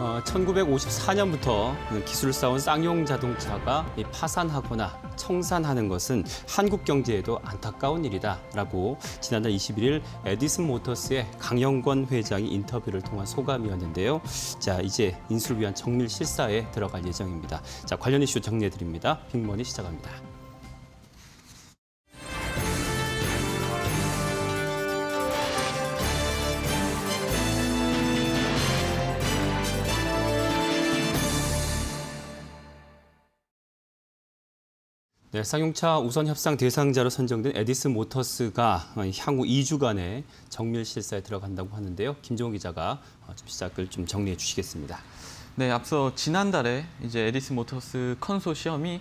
1954년부터 기술을 쌓은 쌍용 자동차가 파산하거나 청산하는 것은 한국 경제에도 안타까운 일이다라고 지난달 21일 에디슨 모터스의 강영권 회장이 인터뷰를 통한 소감이었는데요. 자, 이제 인수를 위한 정밀 실사에 들어갈 예정입니다. 자, 관련 이슈 정리해드립니다. 빅머니 시작합니다. 네, 쌍용차 우선 협상 대상자로 선정된 에디슨 모터스가 향후 2주간의 정밀 실사에 들어간다고 하는데요. 김종훈 기자가 시작을 좀 정리해 주시겠습니다. 네, 앞서 지난달에 이제 에디슨 모터스 컨소시엄이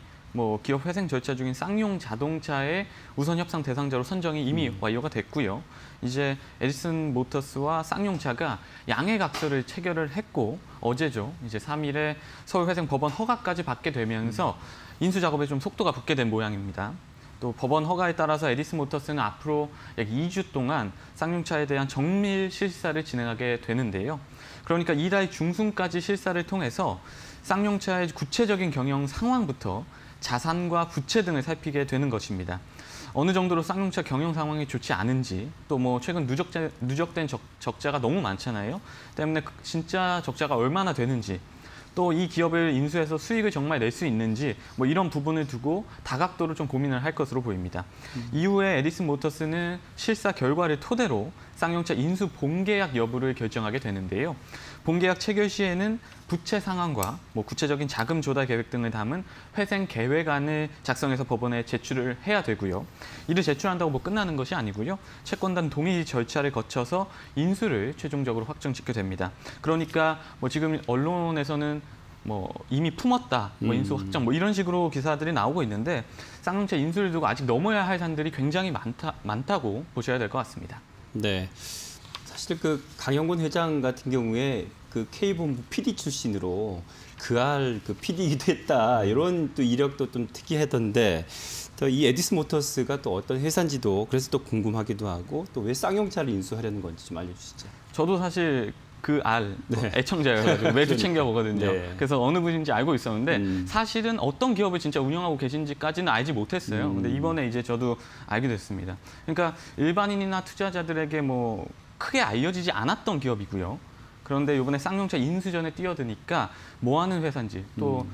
기업 회생 절차 중인 쌍용 자동차의 우선 협상 대상자로 선정이 이미 완료가 됐고요. 이제 에디슨 모터스와 쌍용차가 양해각서를 체결을 했고 어제죠. 이제 3일에 서울회생 법원 허가까지 받게 되면서 인수 작업에 좀 속도가 붙게 된 모양입니다. 또 법원 허가에 따라서 에디슨 모터스는 앞으로 약 2주 동안 쌍용차에 대한 정밀 실사를 진행하게 되는데요. 그러니까 이달 중순까지 실사를 통해서 쌍용차의 구체적인 경영 상황부터 자산과 부채 등을 살피게 되는 것입니다. 어느 정도로 쌍용차 경영 상황이 좋지 않은지, 또 최근 누적된 적자가 너무 많잖아요. 때문에 진짜 적자가 얼마나 되는지, 또 이 기업을 인수해서 수익을 정말 낼 수 있는지 이런 부분을 두고 다각도로 좀 고민을 할 것으로 보입니다. 이후에 에디슨 모터스는 실사 결과를 토대로 쌍용차 인수 본계약 여부를 결정하게 되는데요. 본계약 체결 시에는 부채 상황과 구체적인 자금 조달 계획 등을 담은 회생 계획안을 작성해서 법원에 제출을 해야 되고요. 이를 제출한다고 끝나는 것이 아니고요. 채권단 동의 절차를 거쳐서 인수를 최종적으로 확정짓게 됩니다. 그러니까 지금 언론에서는 이미 품었다, 인수 확정, 이런 식으로 기사들이 나오고 있는데 쌍용차 인수를 두고 아직 넘어야 할 산들이 굉장히 많다고 보셔야 될 것 같습니다. 네, 사실 그 강영권 회장 같은 경우에 그 K본부 PD 출신으로 그 PD이기도 했다, 이런 또 이력도 좀 특이하던데, 또 이 에디슨 모터스가 또 어떤 회사인지도 그래서 또 궁금하기도 하고, 또 왜 쌍용차를 인수하려는 건지 좀 알려주시죠. 저도 사실 애청자여가지고 매주 챙겨보거든요. 네. 그래서 어느 분인지 알고 있었는데 사실은 어떤 기업을 진짜 운영하고 계신지까지는 알지 못했어요. 근데 이번에 이제 저도 알게 됐습니다. 그러니까 일반인이나 투자자들에게 크게 알려지지 않았던 기업이고요. 그런데 이번에 쌍용차 인수전에 뛰어드니까 뭐 하는 회사인지, 또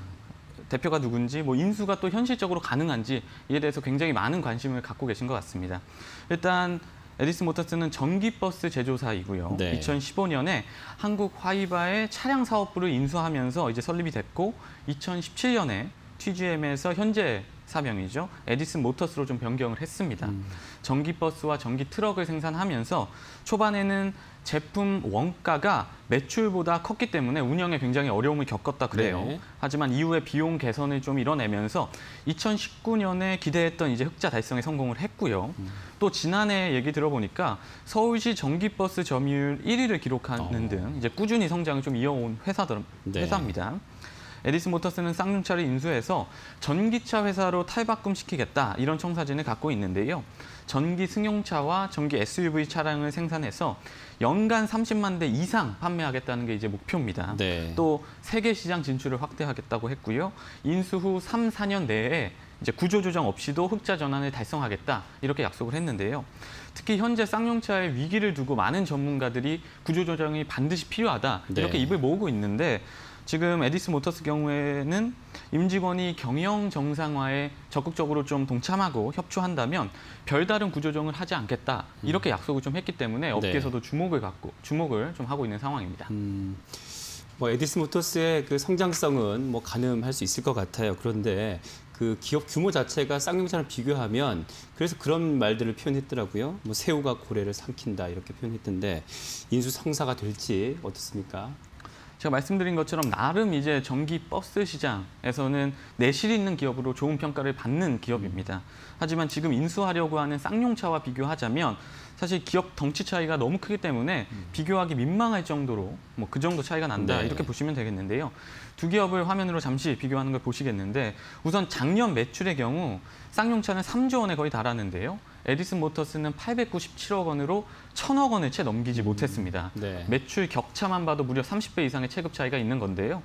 대표가 누군지, 인수가 또 현실적으로 가능한지에 대해서 굉장히 많은 관심을 갖고 계신 것 같습니다. 일단 에디슨 모터스는 전기버스 제조사이고요. 네. 2015년에 한국 화이바의 차량 사업부를 인수하면서 이제 설립이 됐고 2017년에 TGM에서 현재 사명이죠. 에디슨 모터스로 좀 변경을 했습니다. 전기버스와 전기 트럭을 생산하면서 초반에는 제품 원가가 매출보다 컸기 때문에 운영에 굉장히 어려움을 겪었다 그래요. 네. 하지만 이후에 비용 개선을 좀 이뤄내면서 2019년에 기대했던 이제 흑자 달성에 성공을 했고요. 또 지난해 얘기 들어보니까 서울시 전기버스 점유율 1위를 기록하는 등 이제 꾸준히 성장을 좀 이어온 회사입니다. 에디슨 모터스는 쌍용차를 인수해서 전기차 회사로 탈바꿈시키겠다, 이런 청사진을 갖고 있는데요. 전기 승용차와 전기 SUV 차량을 생산해서 연간 30만 대 이상 판매하겠다는 게 이제 목표입니다. 네. 또 세계 시장 진출을 확대하겠다고 했고요. 인수 후 3, 4년 내에 이제 구조조정 없이도 흑자 전환을 달성하겠다, 이렇게 약속을 했는데요. 특히 현재 쌍용차의 위기를 두고 많은 전문가들이 구조조정이 반드시 필요하다, 이렇게 네. 입을 모으고 있는데 지금 에디슨 모터스 경우에는 임직원이 경영 정상화에 적극적으로 좀 동참하고 협조한다면 별다른 구조조정을 하지 않겠다, 이렇게 약속을 좀 했기 때문에 업계에서도 주목을 좀 하고 있는 상황입니다. 에디슨 모터스의 그 성장성은 가늠할 수 있을 것 같아요. 그런데 그 기업 규모 자체가 쌍용차랑 비교하면 그래서 그런 말들을 표현했더라고요. 새우가 고래를 삼킨다, 이렇게 표현했던데 인수 성사가 될지 어떻습니까? 제가 말씀드린 것처럼 나름 이제 전기 버스 시장에서는 내실 있는 기업으로 좋은 평가를 받는 기업입니다. 하지만 지금 인수하려고 하는 쌍용차와 비교하자면 사실 기업 덩치 차이가 너무 크기 때문에 비교하기 민망할 정도로 그 정도 차이가 난다, 네. 이렇게 보시면 되겠는데요. 두 기업을 화면으로 잠시 비교하는 걸 보시겠는데 우선 작년 매출의 경우 쌍용차는 3조 원에 거의 달하는데요. 에디슨 모터스는 897억 원으로 1,000억 원을 채 넘기지 못했습니다. 네. 매출 격차만 봐도 무려 30배 이상의 체급 차이가 있는 건데요.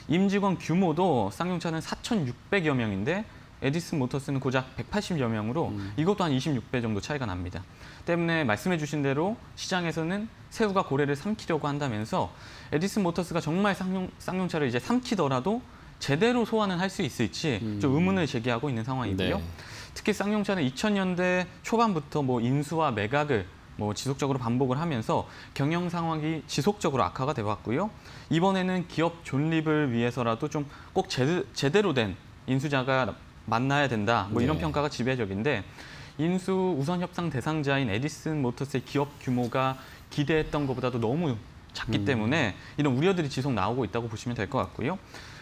임직원 규모도 쌍용차는 4,600여 명인데 에디슨 모터스는 고작 180여 명으로 이것도 한 26배 정도 차이가 납니다. 때문에 말씀해 주신 대로 시장에서는 새우가 고래를 삼키려고 한다면서 에디슨 모터스가 정말 쌍용차를 이제 삼키더라도 제대로 소환은 할 수 있을지 좀 의문을 제기하고 있는 상황이고요. 네. 특히 쌍용차는 2000년대 초반부터 뭐 인수와 매각을 지속적으로 반복을 하면서 경영 상황이 지속적으로 악화가 돼 왔고요. 이번에는 기업 존립을 위해서라도 좀 꼭 제대로 된 인수자가 만나야 된다. 이런 네. 평가가 지배적인데 인수 우선 협상 대상자인 에디슨 모터스의 기업 규모가 기대했던 것보다도 너무 작기 때문에 이런 우려들이 지속 나오고 있다고 보시면 될 것 같고요.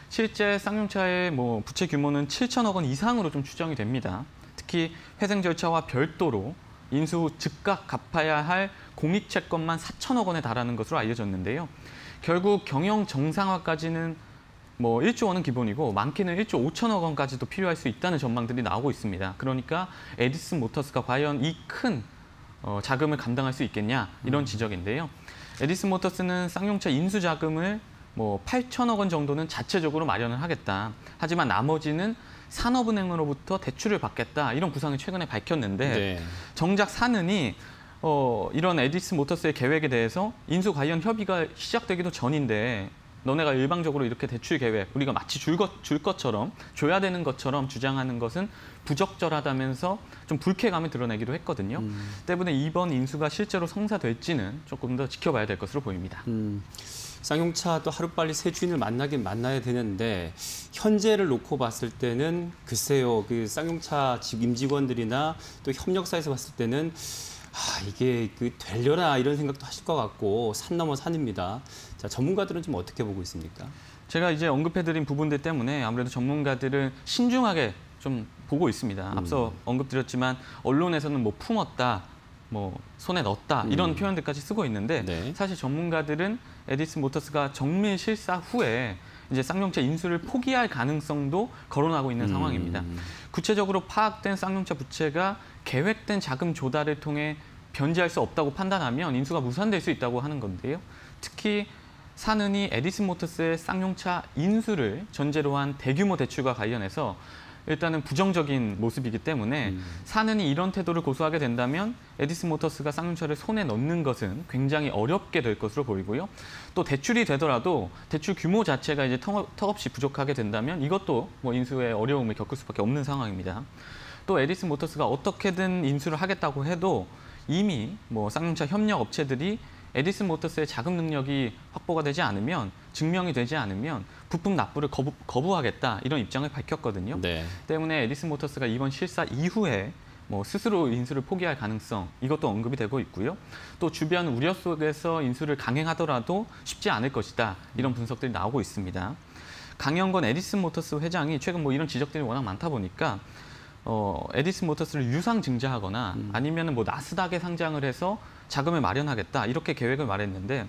실제 쌍용차의 부채 규모는 7천억 원 이상으로 좀 추정이 됩니다. 특히 회생 절차와 별도로 인수 즉각 갚아야 할 공익채권만 4천억 원에 달하는 것으로 알려졌는데요. 결국 경영 정상화까지는 1조 원은 기본이고 많게는 1조 5천억 원까지도 필요할 수 있다는 전망들이 나오고 있습니다. 그러니까 에디슨 모터스가 과연 이 큰 자금을 감당할 수 있겠냐 이런 지적인데요. 에디슨 모터스는 쌍용차 인수 자금을 8천억 원 정도는 자체적으로 마련을 하겠다. 하지만 나머지는 산업은행으로부터 대출을 받겠다. 이런 구상을 최근에 밝혔는데 네. 정작 사는이 이런 에디슨 모터스의 계획에 대해서 인수 관련 협의가 시작되기도 전인데 너네가 일방적으로 이렇게 대출 계획 우리가 마치 줄 것처럼 줘야 되는 것처럼 주장하는 것은 부적절하다면서 좀 불쾌감을 드러내기도 했거든요. 때문에 이번 인수가 실제로 성사될지는 조금 더 지켜봐야 될 것으로 보입니다. 쌍용차도 하루빨리 새 주인을 만나긴 만나야 되는데 현재를 놓고 봤을 때는 글쎄요. 그 쌍용차 임직원들이나 또 협력사에서 봤을 때는 이게 되려나 이런 생각도 하실 것 같고 산 넘어 산입니다. 자, 전문가들은 좀 어떻게 보고 있습니까? 제가 이제 언급해드린 부분들 때문에 아무래도 전문가들은 신중하게 좀 보고 있습니다. 앞서 언급드렸지만 언론에서는 품었다, 손에 넣었다 이런 표현들까지 쓰고 있는데 네. 사실 전문가들은 에디슨 모터스가 정밀 실사 후에 이제 쌍용차 인수를 포기할 가능성도 거론하고 있는 상황입니다. 구체적으로 파악된 쌍용차 부채가 계획된 자금 조달을 통해 변제할 수 없다고 판단하면 인수가 무산될 수 있다고 하는 건데요. 특히 사는이 에디슨 모터스의 쌍용차 인수를 전제로 한 대규모 대출과 관련해서 일단은 부정적인 모습이기 때문에 사는이 이런 태도를 고수하게 된다면 에디슨 모터스가 쌍용차를 손에 넣는 것은 굉장히 어렵게 될 것으로 보이고요. 또 대출이 되더라도 대출 규모 자체가 이제 턱없이 부족하게 된다면 이것도 인수에 어려움을 겪을 수밖에 없는 상황입니다. 또 에디슨 모터스가 어떻게든 인수를 하겠다고 해도 이미 쌍용차 협력 업체들이 에디슨 모터스의 자금 능력이 확보가 되지 않으면 증명이 되지 않으면 부품 납부를 거부하겠다 이런 입장을 밝혔거든요. 네. 때문에 에디슨 모터스가 이번 실사 이후에 스스로 인수를 포기할 가능성 이것도 언급이 되고 있고요. 또 주변 우려 속에서 인수를 강행하더라도 쉽지 않을 것이다 이런 분석들이 나오고 있습니다. 강영건 에디슨 모터스 회장이 최근 이런 지적들이 워낙 많다 보니까 에디슨 모터스를 유상 증자하거나 아니면 나스닥에 상장을 해서 자금을 마련하겠다 이렇게 계획을 말했는데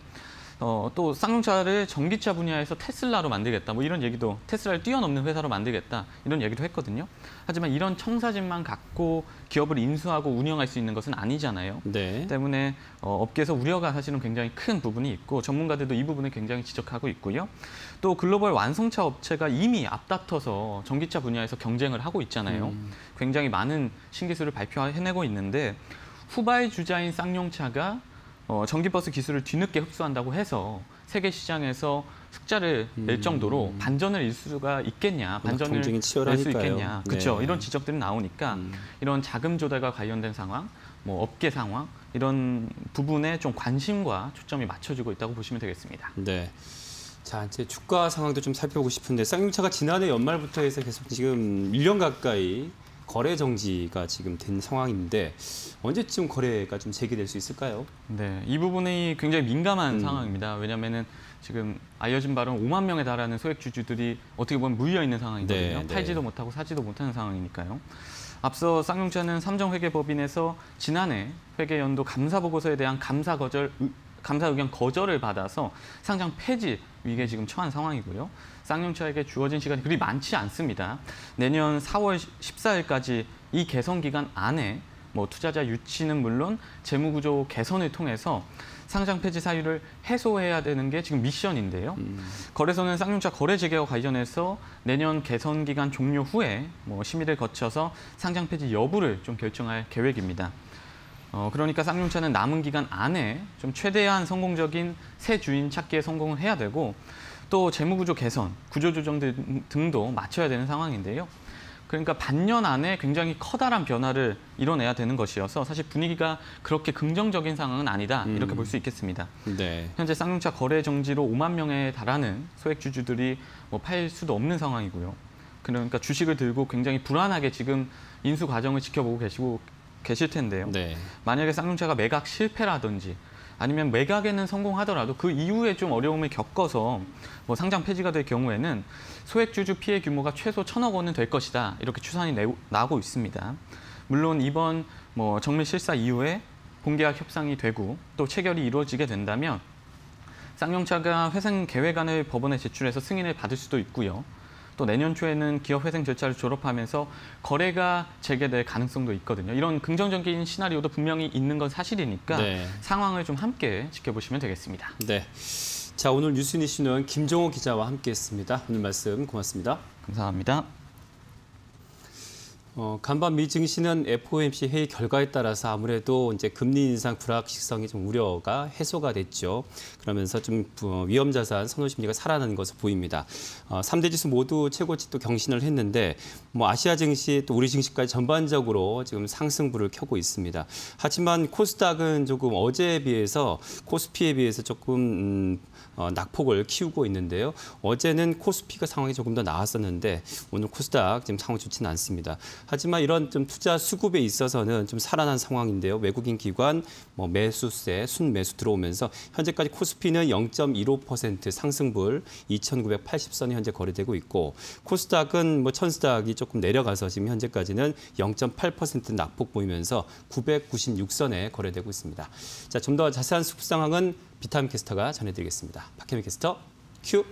또 쌍용차를 전기차 분야에서 테슬라로 만들겠다 이런 얘기도 테슬라를 뛰어넘는 회사로 만들겠다 이런 얘기도 했거든요. 하지만 이런 청사진만 갖고 기업을 인수하고 운영할 수 있는 것은 아니잖아요. 네. 때문에 업계에서 우려가 사실은 굉장히 큰 부분이 있고 전문가들도 이 부분을 굉장히 지적하고 있고요. 또 글로벌 완성차 업체가 이미 앞다퉈서 전기차 분야에서 경쟁을 하고 있잖아요. 굉장히 많은 신기술을 발표해내고 있는데 후발주자인 쌍용차가 전기버스 기술을 뒤늦게 흡수한다고 해서 세계 시장에서 흑자를 낼 정도로 반전을 일 수가 있겠냐, 반전을 경쟁이 낼 수 치열하니까요. 있겠냐, 그렇죠? 네. 이런 지적들이 나오니까 이런 자금 조달과 관련된 상황, 업계 상황 이런 부분에 좀 관심과 초점이 맞춰지고 있다고 보시면 되겠습니다. 네. 자, 이제 주가 상황도 좀 살펴보고 싶은데 쌍용차가 지난해 연말부터 해서 계속 지금 1년 가까이 거래 정지가 지금 된 상황인데 언제쯤 거래가 좀 재개될 수 있을까요? 네, 이 부분이 굉장히 민감한 상황입니다. 왜냐하면은 지금 알려진 바로는 5만 명에 달하는 소액 주주들이 어떻게 보면 물려 있는 상황이거든요. 네, 네. 팔지도 못하고 사지도 못하는 상황이니까요. 앞서 쌍용차는 삼정회계법인에서 지난해 회계연도 감사보고서에 대한 감사 의견 거절을 받아서 상장 폐지 위기에 지금 처한 상황이고요. 쌍용차에게 주어진 시간이 그리 많지 않습니다. 내년 4월 14일까지 이 개선 기간 안에 뭐 투자자 유치는 물론 재무구조 개선을 통해서 상장 폐지 사유를 해소해야 되는 게 지금 미션인데요. 거래소는 쌍용차 거래 재개와 관련해서 내년 개선 기간 종료 후에 뭐 심의를 거쳐서 상장 폐지 여부를 좀 결정할 계획입니다. 그러니까 쌍용차는 남은 기간 안에 좀 최대한 성공적인 새 주인 찾기에 성공을 해야 되고 또 재무구조 개선, 구조조정 등도 맞춰야 되는 상황인데요. 그러니까 반년 안에 굉장히 커다란 변화를 이뤄내야 되는 것이어서 사실 분위기가 그렇게 긍정적인 상황은 아니다 이렇게 볼 수 있겠습니다. 네. 현재 쌍용차 거래 정지로 5만 명에 달하는 소액주주들이 뭐 팔 수도 없는 상황이고요. 그러니까 주식을 들고 굉장히 불안하게 지금 인수 과정을 지켜보고 계실 텐데요. 네. 만약에 쌍용차가 매각 실패라든지 아니면 매각에는 성공하더라도 그 이후에 좀 어려움을 겪어서 뭐 상장 폐지가 될 경우에는 소액주주 피해 규모가 최소 1,000억 원은 될 것이다. 이렇게 추산이 나고 있습니다. 물론 이번 뭐 정밀 실사 이후에 본계약 협상이 되고 또 체결이 이루어지게 된다면 쌍용차가 회생 계획안을 법원에 제출해서 승인을 받을 수도 있고요. 또 내년 초에는 기업 회생 절차를 졸업하면서 거래가 재개될 가능성도 있거든요. 이런 긍정적인 시나리오도 분명히 있는 건 사실이니까 네. 상황을 좀 함께 지켜보시면 되겠습니다. 네. 자, 오늘 뉴스 이슈는 김종호 기자와 함께했습니다. 오늘 말씀 고맙습니다. 감사합니다. 간밤 미 증시는 FOMC 회의 결과에 따라서 아무래도 이제 금리 인상 불확실성이 좀 우려가 해소가 됐죠. 그러면서 좀 위험 자산 선호 심리가 살아나는 것으로 보입니다. 3대 지수 모두 최고치 또 경신을 했는데 뭐 아시아 증시 또 우리 증시까지 전반적으로 지금 상승부를 켜고 있습니다. 하지만 코스닥은 조금 어제에 비해서 코스피에 비해서 조금 낙폭을 키우고 있는데요. 어제는 코스피가 상황이 조금 더 나았었는데 오늘 코스닥 지금 상황이 좋지는 않습니다. 하지만 이런 좀 투자 수급에 있어서는 좀 살아난 상황인데요. 외국인 기관 뭐 매수세, 순매수 들어오면서 현재까지 코스피는 0.15% 상승불 2,980선이 현재 거래되고 있고 코스닥은 뭐 천스닥이 조금 내려가서 지금 현재까지는 0.8% 낙폭 보이면서 996선에 거래되고 있습니다. 자, 좀 더 자세한 수급 상황은 비타민 캐스터가 전해드리겠습니다. 박혜미 캐스터, 큐.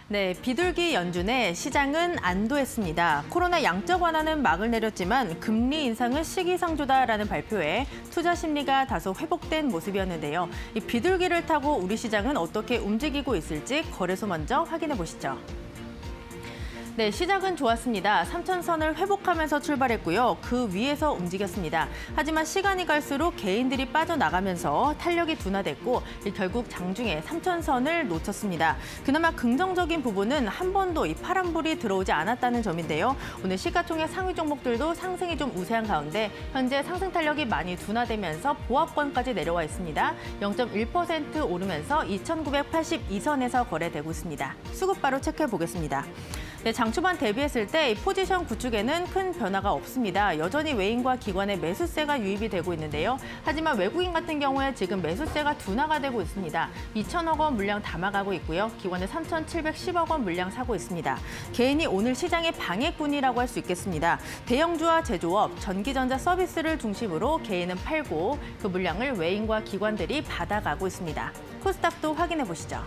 네, 비둘기 연준에 시장은 안도했습니다. 코로나 양적 완화는 막을 내렸지만 금리 인상은 시기상조다라는 발표에 투자 심리가 다소 회복된 모습이었는데요. 이 비둘기를 타고 우리 시장은 어떻게 움직이고 있을지 거래소 먼저 확인해 보시죠. 네, 시작은 좋았습니다. 3,000선을 회복하면서 출발했고요. 그 위에서 움직였습니다. 하지만 시간이 갈수록 개인들이 빠져나가면서 탄력이 둔화됐고 결국 장중에 3,000선을 놓쳤습니다. 그나마 긍정적인 부분은 한 번도 이 파란불이 들어오지 않았다는 점인데요. 오늘 시가총액 상위 종목들도 상승이 좀 우세한 가운데 현재 상승 탄력이 많이 둔화되면서 보합권까지 내려와 있습니다. 0.1% 오르면서 2,982선에서 거래되고 있습니다. 수급 바로 체크해 보겠습니다. 네, 장 초반 대비했을 때 포지션 구축에는 큰 변화가 없습니다. 여전히 외인과 기관의 매수세가 유입이 되고 있는데요. 하지만 외국인 같은 경우에 지금 매수세가 둔화가 되고 있습니다. 2,000억 원 물량 담아가고 있고요. 기관은 3,710억 원 물량 사고 있습니다. 개인이 오늘 시장의 방해꾼이라고 할 수 있겠습니다. 대형주와 제조업, 전기전자 서비스를 중심으로 개인은 팔고 그 물량을 외인과 기관들이 받아가고 있습니다. 코스닥도 확인해 보시죠.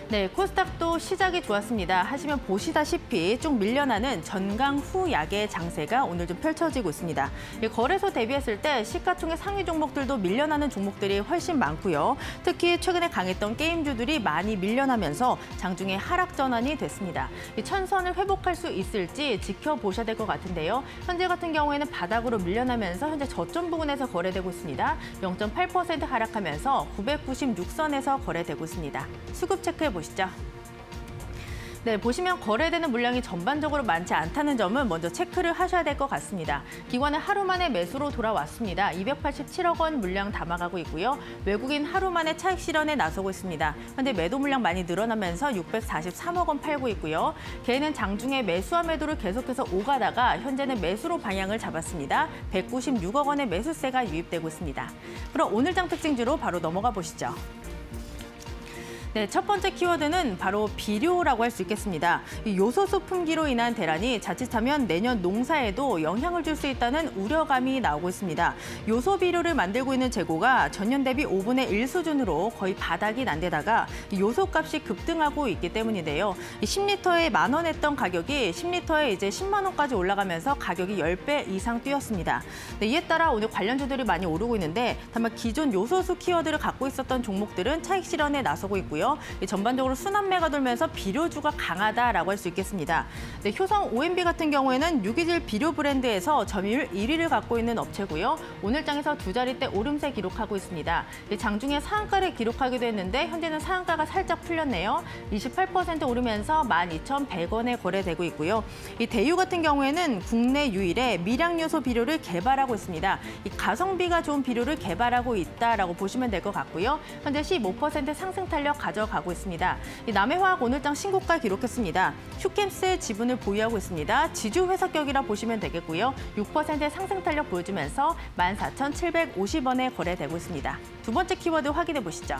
네, 코스닥도 시작이 좋았습니다. 하지만 보시다시피 쭉 밀려나는 전강 후 약의 장세가 오늘 좀 펼쳐지고 있습니다. 거래소 대비했을 때 시가총액 상위 종목들도 밀려나는 종목들이 훨씬 많고요. 특히 최근에 강했던 게임주들이 많이 밀려나면서 장중에 하락 전환이 됐습니다. 1,000선을 회복할 수 있을지 지켜보셔야 될 것 같은데요. 현재 같은 경우에는 바닥으로 밀려나면서 현재 저점 부근에서 거래되고 있습니다. 0.8% 하락하면서 996선에서 거래되고 있습니다. 수급 체크해 보시죠. 네, 보시면 거래되는 물량이 전반적으로 많지 않다는 점은 먼저 체크를 하셔야 될 것 같습니다. 기관은 하루 만에 매수로 돌아왔습니다. 287억 원 물량 담아가고 있고요. 외국인 하루 만에 차익 실현에 나서고 있습니다. 현재 매도 물량 많이 늘어나면서 643억 원 팔고 있고요. 개인은 장중에 매수와 매도를 계속해서 오가다가 현재는 매수로 방향을 잡았습니다. 196억 원의 매수세가 유입되고 있습니다. 그럼 오늘 장 특징주로 바로 넘어가 보시죠. 네, 첫 번째 키워드는 바로 비료라고 할 수 있겠습니다. 이 요소수 품귀로 인한 대란이 자칫하면 내년 농사에도 영향을 줄 수 있다는 우려감이 나오고 있습니다. 요소 비료를 만들고 있는 재고가 전년 대비 5분의 1 수준으로 거의 바닥이 난 데다가 요소값이 급등하고 있기 때문인데요. 10리터에 10,000원 했던 가격이 10리터에 이제 10만 원까지 올라가면서 가격이 10배 이상 뛰었습니다. 네, 이에 따라 오늘 관련주들이 많이 오르고 있는데 다만 기존 요소수 키워드를 갖고 있었던 종목들은 차익 실현에 나서고 있고요. 전반적으로 순환매가 돌면서 비료주가 강하다라고 할 수 있겠습니다. 네, 효성 OMB 같은 경우에는 유기질 비료 브랜드에서 점유율 1위를 갖고 있는 업체고요. 오늘장에서 두 자릿대 오름세 기록하고 있습니다. 장중에 상한가를 기록하기도 했는데 현재는 상한가가 살짝 풀렸네요. 28% 오르면서 12,100원에 거래되고 있고요. 이 대유 같은 경우에는 국내 유일의 미량요소 비료를 개발하고 있습니다. 이 가성비가 좋은 비료를 개발하고 있다라고 보시면 될 것 같고요. 현재 15% 상승 탄력 가져가고 있습니다. 이 남해화학 오늘장 신고가 기록했습니다. 슈캠스의 지분을 보유하고 있습니다. 지주 회사격이라 보시면 되겠고요. 6% 상승 탄력 보여주면서 14,750원에 거래되고 있습니다. 두 번째 키워드 확인해 보시죠.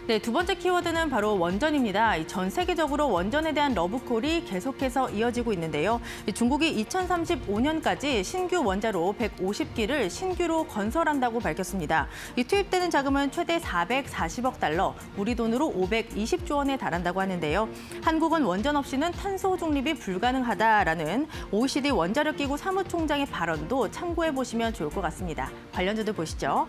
네, 두 번째 키워드는 바로 원전입니다. 전 세계적으로 원전에 대한 러브콜이 계속해서 이어지고 있는데요. 중국이 2035년까지 신규 원자로 150기를 신규로 건설한다고 밝혔습니다. 투입되는 자금은 최대 440억 달러, 우리 돈으로 520조 원에 달한다고 하는데요. 한국은 원전 없이는 탄소 중립이 불가능하다라는 OECD 원자력기구 사무총장의 발언도 참고해 보시면 좋을 것 같습니다. 관련주들 보시죠.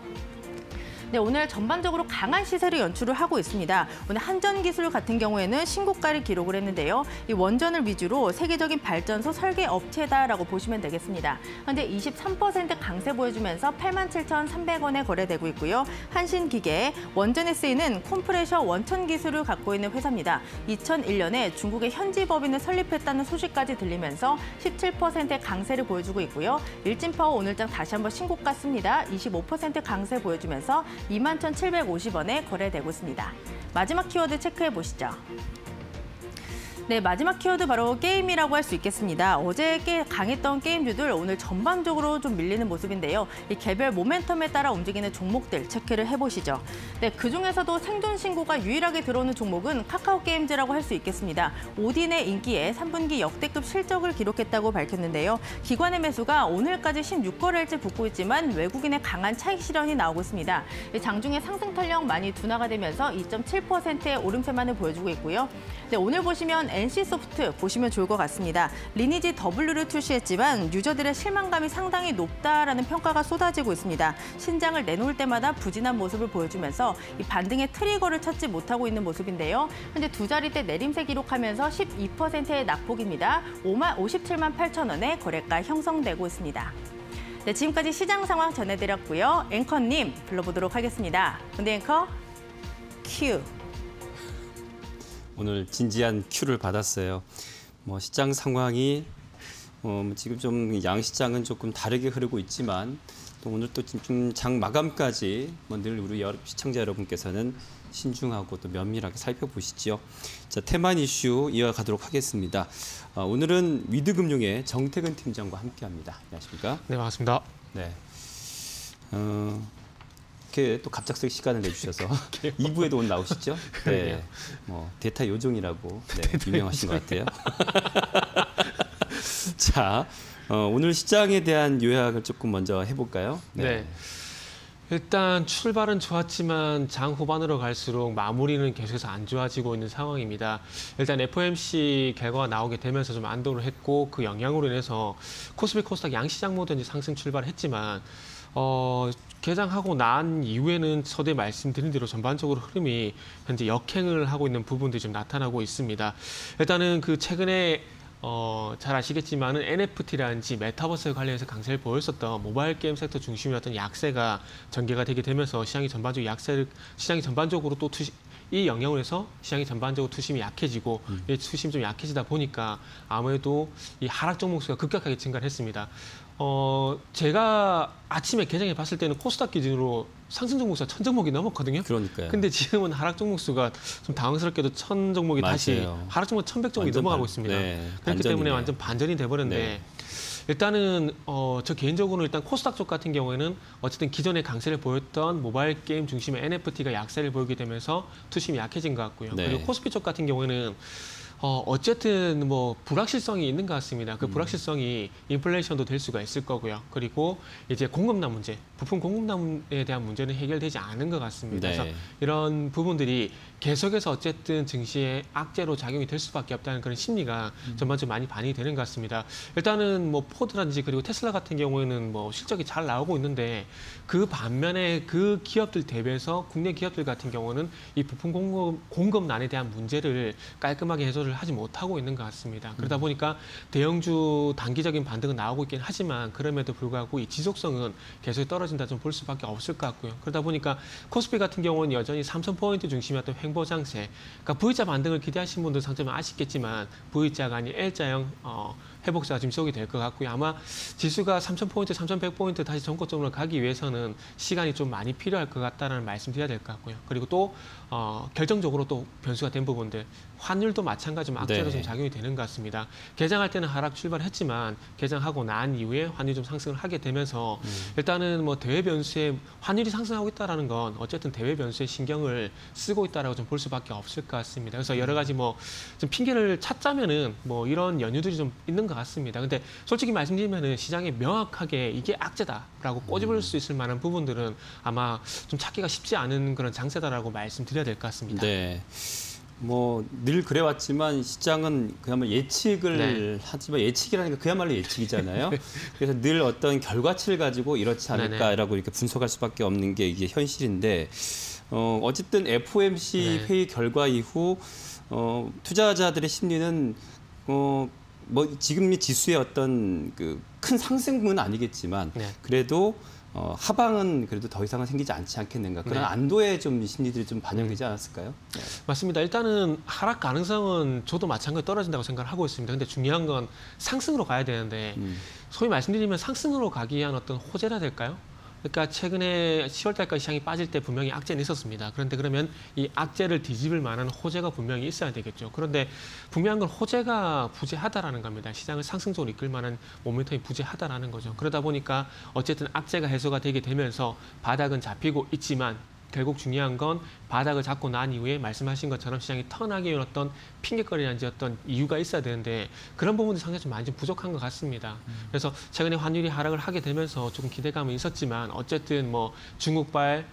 네, 오늘 전반적으로 강한 시세를 연출을 하고 있습니다. 오늘 한전기술 같은 경우에는 신고가를 기록을 했는데요. 이 원전을 위주로 세계적인 발전소 설계 업체다라고 보시면 되겠습니다. 현재 23% 강세 보여주면서 87,300원에 거래되고 있고요. 한신기계, 원전에 쓰이는 콤프레셔 원천 기술을 갖고 있는 회사입니다. 2001년에 중국의 현지 법인을 설립했다는 소식까지 들리면서 17% 강세를 보여주고 있고요. 일진파워 오늘장 다시 한번 신고가 씁니다. 25% 강세 보여주면서 21,750원에 거래되고 있습니다. 마지막 키워드 체크해 보시죠. 네, 마지막 키워드 바로 게임이라고 할 수 있겠습니다. 어제 강했던 게임주들 오늘 전반적으로 좀 밀리는 모습인데요. 이 개별 모멘텀에 따라 움직이는 종목들 체크를 해보시죠. 네, 그중에서도 생존 신고가 유일하게 들어오는 종목은 카카오게임즈라고 할 수 있겠습니다. 오딘의 인기에 3분기 역대급 실적을 기록했다고 밝혔는데요. 기관의 매수가 오늘까지 16거래일째 붙고 있지만 외국인의 강한 차익 실현이 나오고 있습니다. 장중에 상승 탄력 많이 둔화가 되면서 2.7%의 오름세만을 보여주고 있고요. 네, 오늘 보시면 NC소프트 보시면 좋을 것 같습니다. 리니지 W를 출시했지만 유저들의 실망감이 상당히 높다라는 평가가 쏟아지고 있습니다. 신장을 내놓을 때마다 부진한 모습을 보여주면서 이 반등의 트리거를 찾지 못하고 있는 모습인데요. 현재 두 자릿대 내림세 기록하면서 12%의 낙폭입니다. 57만 8천 원에 거래가 형성되고 있습니다. 네, 지금까지 시장 상황 전해드렸고요. 앵커님 불러보도록 하겠습니다. 근데 앵커 큐. 오늘 진지한 큐를 받았어요. 시장 상황이 지금 좀 양시장은 조금 다르게 흐르고 있지만 또 오늘 또 장 마감까지 늘 우리 시청자 여러분께서는 신중하고 또 면밀하게 살펴보시죠. 자, 테만 이슈 이어가도록 하겠습니다. 오늘은 위드금융의 정태근 팀장과 함께합니다. 안녕하십니까? 네, 반갑습니다. 네. 이렇게 또 갑작스레 시간을 내주셔서 2부에도 오늘 나오시죠? 네. 대타 요정이라고 유명하신 것 같아요. 자, 오늘 시장에 대한 요약을 조금 먼저 해볼까요? 네. 일단 출발은 좋았지만 장 후반으로 갈수록 마무리는 계속해서 안 좋아지고 있는 상황입니다. 일단 FOMC 결과가 나오게 되면서 좀 안도를 했고 그 영향으로 인해서 코스피 코스닥 양시장 모두 이제 상승 출발을 했지만 개장하고 난 이후에는 서두에 말씀드린 대로 전반적으로 흐름이 현재 역행을 하고 있는 부분들이 좀 나타나고 있습니다. 일단은 그 최근에 잘 아시겠지만은 NFT라든지 메타버스에 관련해서 강세를 보였었던 모바일 게임 섹터 중심이었던 약세가 전개가 되게 되면서 시장이 전반적으로 또 이 영향으로 해서 시장이 전반적으로 투심이 약해지고 이 투심이 좀 약해지다 보니까 아무래도 이 하락 종목 수가 급격하게 증가를 했습니다. 제가 아침에 개장해 봤을 때는 코스닥 기준으로 상승 종목 수가 1000종목이 넘었거든요. 그러니까요. 근데 지금은 하락 종목 수가 좀 당황스럽게도 1000종목이 다시 하락 종목 1100종목이 넘어가고 있습니다. 네, 그렇기 때문에 완전 반전이 돼버렸는데 네. 일단은 저 개인적으로는 일단 코스닥 쪽 같은 경우에는 어쨌든 기존에 강세를 보였던 모바일 게임 중심의 NFT가 약세를 보이게 되면서 투심이 약해진 것 같고요. 네. 그리고 코스피 쪽 같은 경우에는 어쨌든 뭐 불확실성이 있는 것 같습니다. 그 불확실성이 인플레이션도 될 수가 있을 거고요. 그리고 이제 공급난 문제, 부품 공급난에 대한 문제는 해결되지 않은 것 같습니다. 네. 그래서 이런 부분들이 계속해서 어쨌든 증시에 악재로 작용이 될 수밖에 없다는 그런 심리가 전반적으로 많이 반영이 되는 것 같습니다. 일단은 뭐 포드라든지 그리고 테슬라 같은 경우에는 뭐 실적이 잘 나오고 있는데 그 반면에 그 기업들 대비해서 국내 기업들 같은 경우는 이 부품 공급난에 대한 문제를 깔끔하게 해소를 하지 못하고 있는 것 같습니다. 그러다 보니까 대형주 단기적인 반등은 나오고 있긴 하지만 그럼에도 불구하고 이 지속성은 계속 떨어진다 좀 볼 수밖에 없을 것 같고요. 그러다 보니까 코스피 같은 경우는 여전히 3,000포인트 중심이었던 횡보 장세. 그러니까 V자 반등을 기대하신 분들 상당히 아쉽겠지만 V자가 아닌 L자형 회복세가 지금 시작이 될 것 같고요. 아마 지수가 3,000포인트, 3,100포인트 다시 전고점으로 가기 위해서는 시간이 좀 많이 필요할 것 같다는 말씀드려야 될 것 같고요. 그리고 또 결정적으로 또 변수가 된 부분들, 환율도 마찬가지로 악재로 네. 좀 작용이 되는 것 같습니다. 개장할 때는 하락 출발했지만 개장하고 난 이후에 환율이 좀 상승을 하게 되면서 일단은 뭐 대외 변수에 환율이 상승하고 있다라는 건 어쨌든 대외 변수에 신경을 쓰고 있다라고 좀 볼 수밖에 없을 것 같습니다. 그래서 여러 가지 뭐 좀 핑계를 찾자면은 뭐 이런 연유들이 좀 있는 것 같습니다. 근데 솔직히 말씀드리면은 시장에 명확하게 이게 악재다라고 꼬집을 수 있을 만한 부분들은 아마 좀 찾기가 쉽지 않은 그런 장세다라고 말씀드려야 될 것 같습니다. 네. 뭐 늘 그래왔지만 시장은 그야말로 예측을 네. 하지만 예측이라는 게 그야말로 예측이잖아요. 그래서 늘 어떤 결과치를 가지고 이렇지 않을까라고 이렇게 분석할 수밖에 없는 게 이게 현실인데 어쨌든 FOMC 네. 회의 결과 이후 투자자들의 심리는 뭐 지금 지수의 어떤 그 큰 상승은 아니겠지만 네. 그래도 하방은 그래도 더 이상은 생기지 않지 않겠는가 그런 네. 안도의 좀 심리들이 좀 반영되지 않았을까요? 네. 맞습니다. 일단은 하락 가능성은 저도 마찬가지로 떨어진다고 생각을 하고 있습니다. 근데 중요한 건 상승으로 가야 되는데 소위 말씀드리면 상승으로 가기 위한 어떤 호재라 될까요? 그러니까 최근에 10월 달까지 시장이 빠질 때 분명히 악재는 있었습니다. 그런데 그러면 이 악재를 뒤집을 만한 호재가 분명히 있어야 되겠죠. 그런데 분명한 건 호재가 부재하다라는 겁니다. 시장을 상승적으로 이끌 만한 모멘텀이 부재하다라는 거죠. 그러다 보니까 어쨌든 악재가 해소가 되게 되면서 바닥은 잡히고 있지만 결국 중요한 건 바닥을 잡고 난 이후에 말씀하신 것처럼 시장이 턴하게 이런 어떤 핑계거리라든지 어떤 이유가 있어야 되는데 그런 부분이 상당히 좀 많이 좀 부족한 것 같습니다. 그래서 최근에 환율이 하락을 하게 되면서 조금 기대감은 있었지만 어쨌든 뭐 중국발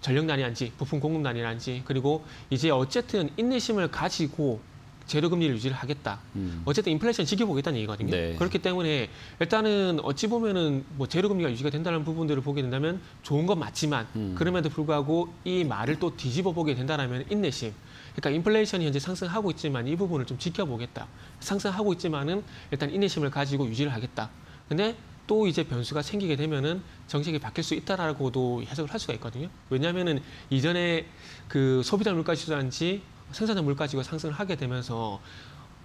전력난이란지 부품 공급난이란지 그리고 이제 어쨌든 인내심을 가지고 재료금리를 유지를 하겠다. 어쨌든 인플레이션 지켜보겠다는 얘기거든요. 네. 그렇기 때문에 일단은 어찌 보면은 뭐 재료금리가 유지가 된다는 부분들을 보게 된다면 좋은 건 맞지만 그럼에도 불구하고 이 말을 또 뒤집어 보게 된다면 인내심. 그러니까 인플레이션이 현재 상승하고 있지만 이 부분을 좀 지켜보겠다. 상승하고 있지만은 일단 인내심을 가지고 유지를 하겠다. 근데 또 이제 변수가 생기게 되면은 정책이 바뀔 수 있다라고도 해석을 할 수가 있거든요. 왜냐하면은 이전에 그 소비자 물가 지수라든지 생산자 물가지가 상승을 하게 되면서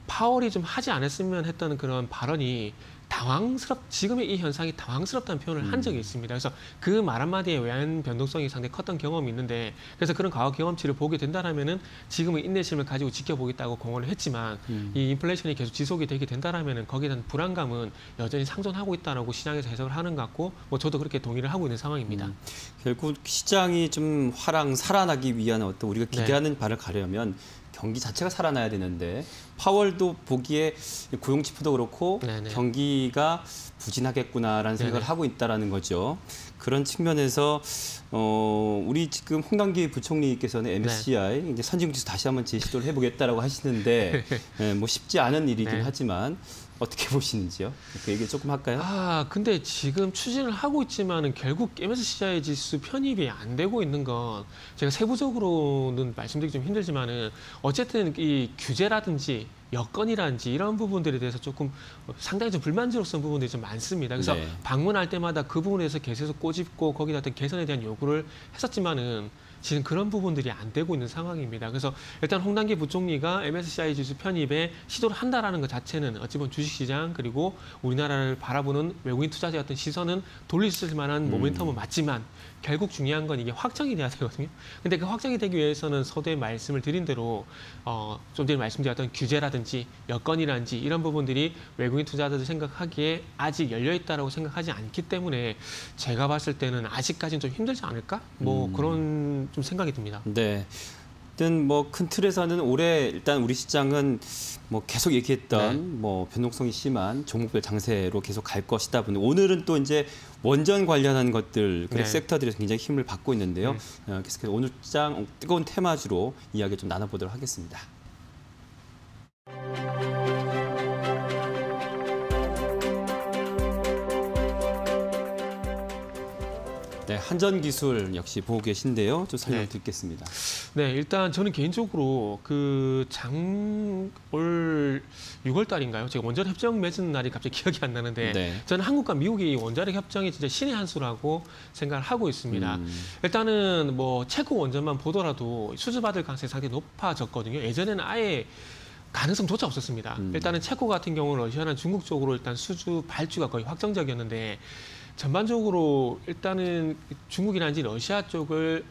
파월이 좀 하지 않았으면 했던 그런 발언이 지금의 이 현상이 당황스럽다는 표현을 한 적이 있습니다. 그래서 그 말 한마디에 외환 변동성이 상당히 컸던 경험이 있는데 그래서 그런 과거 경험치를 보게 된다라면은 지금의 인내심을 가지고 지켜보겠다고 공언을 했지만 이 인플레이션이 계속 지속이 되게 된다라면은 거기에 대한 불안감은 여전히 상존하고 있다라고 시장에서 해석을 하는 것 같고 뭐 저도 그렇게 동의를 하고 있는 상황입니다. 결국 시장이 좀 살아나기 위한 어떤 우리가 기대하는 바를 가려면 경기 자체가 살아나야 되는데 파월도 보기에 고용 지표도 그렇고 네네. 경기가 부진하겠구나라는 생각을 하고 있다라는 거죠. 그런 측면에서 우리 지금 홍남기 부총리께서는 MSCI 이제 선진국지수 다시 한번 재시도를 해보겠다라고 하시는데 뭐 쉽지 않은 일이긴 하지만 어떻게 보시는지요? 그 얘기 조금 할까요? 근데 지금 추진을 하고 있지만은 결국 MSCI 지수 편입이 안 되고 있는 건 제가 세부적으로는 말씀드리기 좀 힘들지만은 어쨌든 이 규제라든지 여건이라든지 이런 부분들에 대해서 조금 상당히 좀 불만족스러운 부분들이 좀 많습니다. 그래서 방문할 때마다 그 부분에 대해서 계속 꼬집고 거기다 어떤 개선에 대한 요구를 했었지만은 지금 그런 부분들이 안 되고 있는 상황입니다. 그래서 일단 홍남기 부총리가 MSCI 지수 편입에 시도를 한다라는 것 자체는 어찌 보면 주식시장 그리고 우리나라를 바라보는 외국인 투자자의 어떤 시선은 돌릴 수 있을 만한 모멘텀은 맞지만 결국 중요한 건 이게 확정이 돼야 되거든요. 근데 그 확정이 되기 위해서는 서두에 말씀을 드린 대로 좀 전에 말씀드렸던 규제라든지 여건이라든지 이런 부분들이 외국인 투자자들 생각하기에 아직 열려 있다라고 생각하지 않기 때문에 제가 봤을 때는 아직까지는 좀 힘들지 않을까? 뭐 그런 좀 생각이 듭니다. 네. 일단 뭐 큰 틀에서는 올해 일단 우리 시장은 뭐 계속 얘기했던 뭐 변동성이 심한 종목별 장세로 계속 갈 것이다 보니 오늘은 또 이제 원전 관련한 것들 그 섹터들이 굉장히 힘을 받고 있는데요. 계속해서 오늘 시장 뜨거운 테마주로 이야기 좀 나눠보도록 하겠습니다. 네, 한전기술 역시 보고 계신데요. 좀 설명 듣겠습니다. 네, 일단 저는 개인적으로 그 올 6월 달인가요? 제가 원자력 협정 맺은 날이 갑자기 기억이 안 나는데 저는 한국과 미국이 원자력 협정이 진짜 신의 한 수라고 생각을 하고 있습니다. 일단은 뭐 체코 원전만 보더라도 수주받을 가능성이 상당히 높아졌거든요. 예전에는 아예 가능성조차 없었습니다. 일단은 체코 같은 경우는 러시아나 중국 쪽으로 일단 수주 발주가 거의 확정적이었는데 전반적으로 일단은 중국이라든지 러시아 쪽을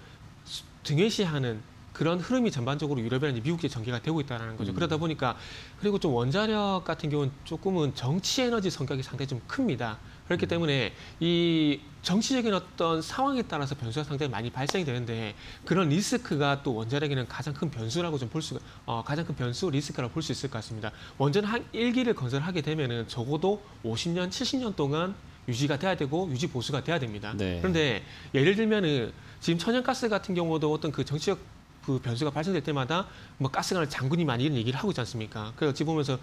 등외시하는 그런 흐름이 전반적으로 유럽이라든지 미국 쪽 전개가 되고 있다는 거죠. 그러다 보니까 그리고 좀 원자력 같은 경우는 조금은 정치 에너지 성격이 상당히 좀 큽니다. 그렇기 때문에 이 정치적인 어떤 상황에 따라서 변수가 상당히 많이 발생이 되는데 그런 리스크가 또 원자력에는 가장 큰 변수라고 좀 볼 수가 가장 큰 변수 리스크라고 볼 수 있을 것 같습니다. 원전 한 1기를 건설하게 되면은 적어도 50년, 70년 동안 유지가 돼야 되고 유지 보수가 돼야 됩니다. 그런데 예를 들면은 지금 천연가스 같은 경우도 어떤 그 정치적 그 변수가 발생될 때마다 뭐 가스관을 장군이 많이 이런 얘기를 하고 있지 않습니까? 그래서 어찌 보면서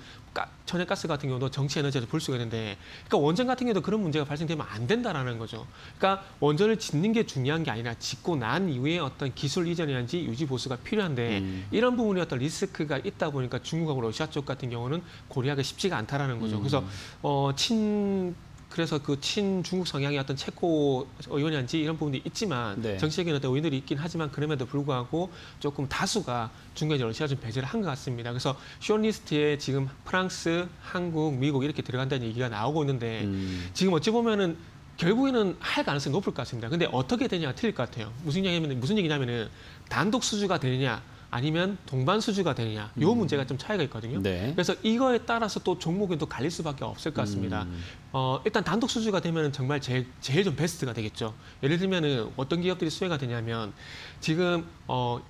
천연가스 같은 경우도 정치 에너지에서 볼 수가 있는데, 그러니까 원전 같은 경우도 그런 문제가 발생되면 안 된다라는 거죠. 그러니까 원전을 짓는 게 중요한 게 아니라 짓고 난 이후에 어떤 기술 이전이라든지 유지 보수가 필요한데 이런 부분이 어떤 리스크가 있다 보니까 중국하고 러시아 쪽 같은 경우는 고려하기가 쉽지가 않다라는 거죠. 그래서 그래서 그 친중국 성향의 어떤 체코 의원이란지 이런 부분이 있지만 정치적인 어떤 의원들이 있긴 하지만 그럼에도 불구하고 조금 다수가 중국과 러시아 좀 배제를 한 것 같습니다. 그래서 쇼리스트에 지금 프랑스, 한국, 미국 이렇게 들어간다는 얘기가 나오고 있는데 지금 어찌 보면은 결국에는 할 가능성이 높을 것 같습니다. 근데 어떻게 되냐가 틀릴 것 같아요. 무슨 얘기냐면은 단독 수주가 되느냐 아니면 동반 수주가 되느냐 이 문제가 좀 차이가 있거든요. 그래서 이거에 따라서 또 종목이 또 갈릴 수밖에 없을 것 같습니다. 일단 단독 수주가 되면 정말 제일 좀 베스트가 되겠죠. 예를 들면은 어떤 기업들이 수혜가 되냐면 지금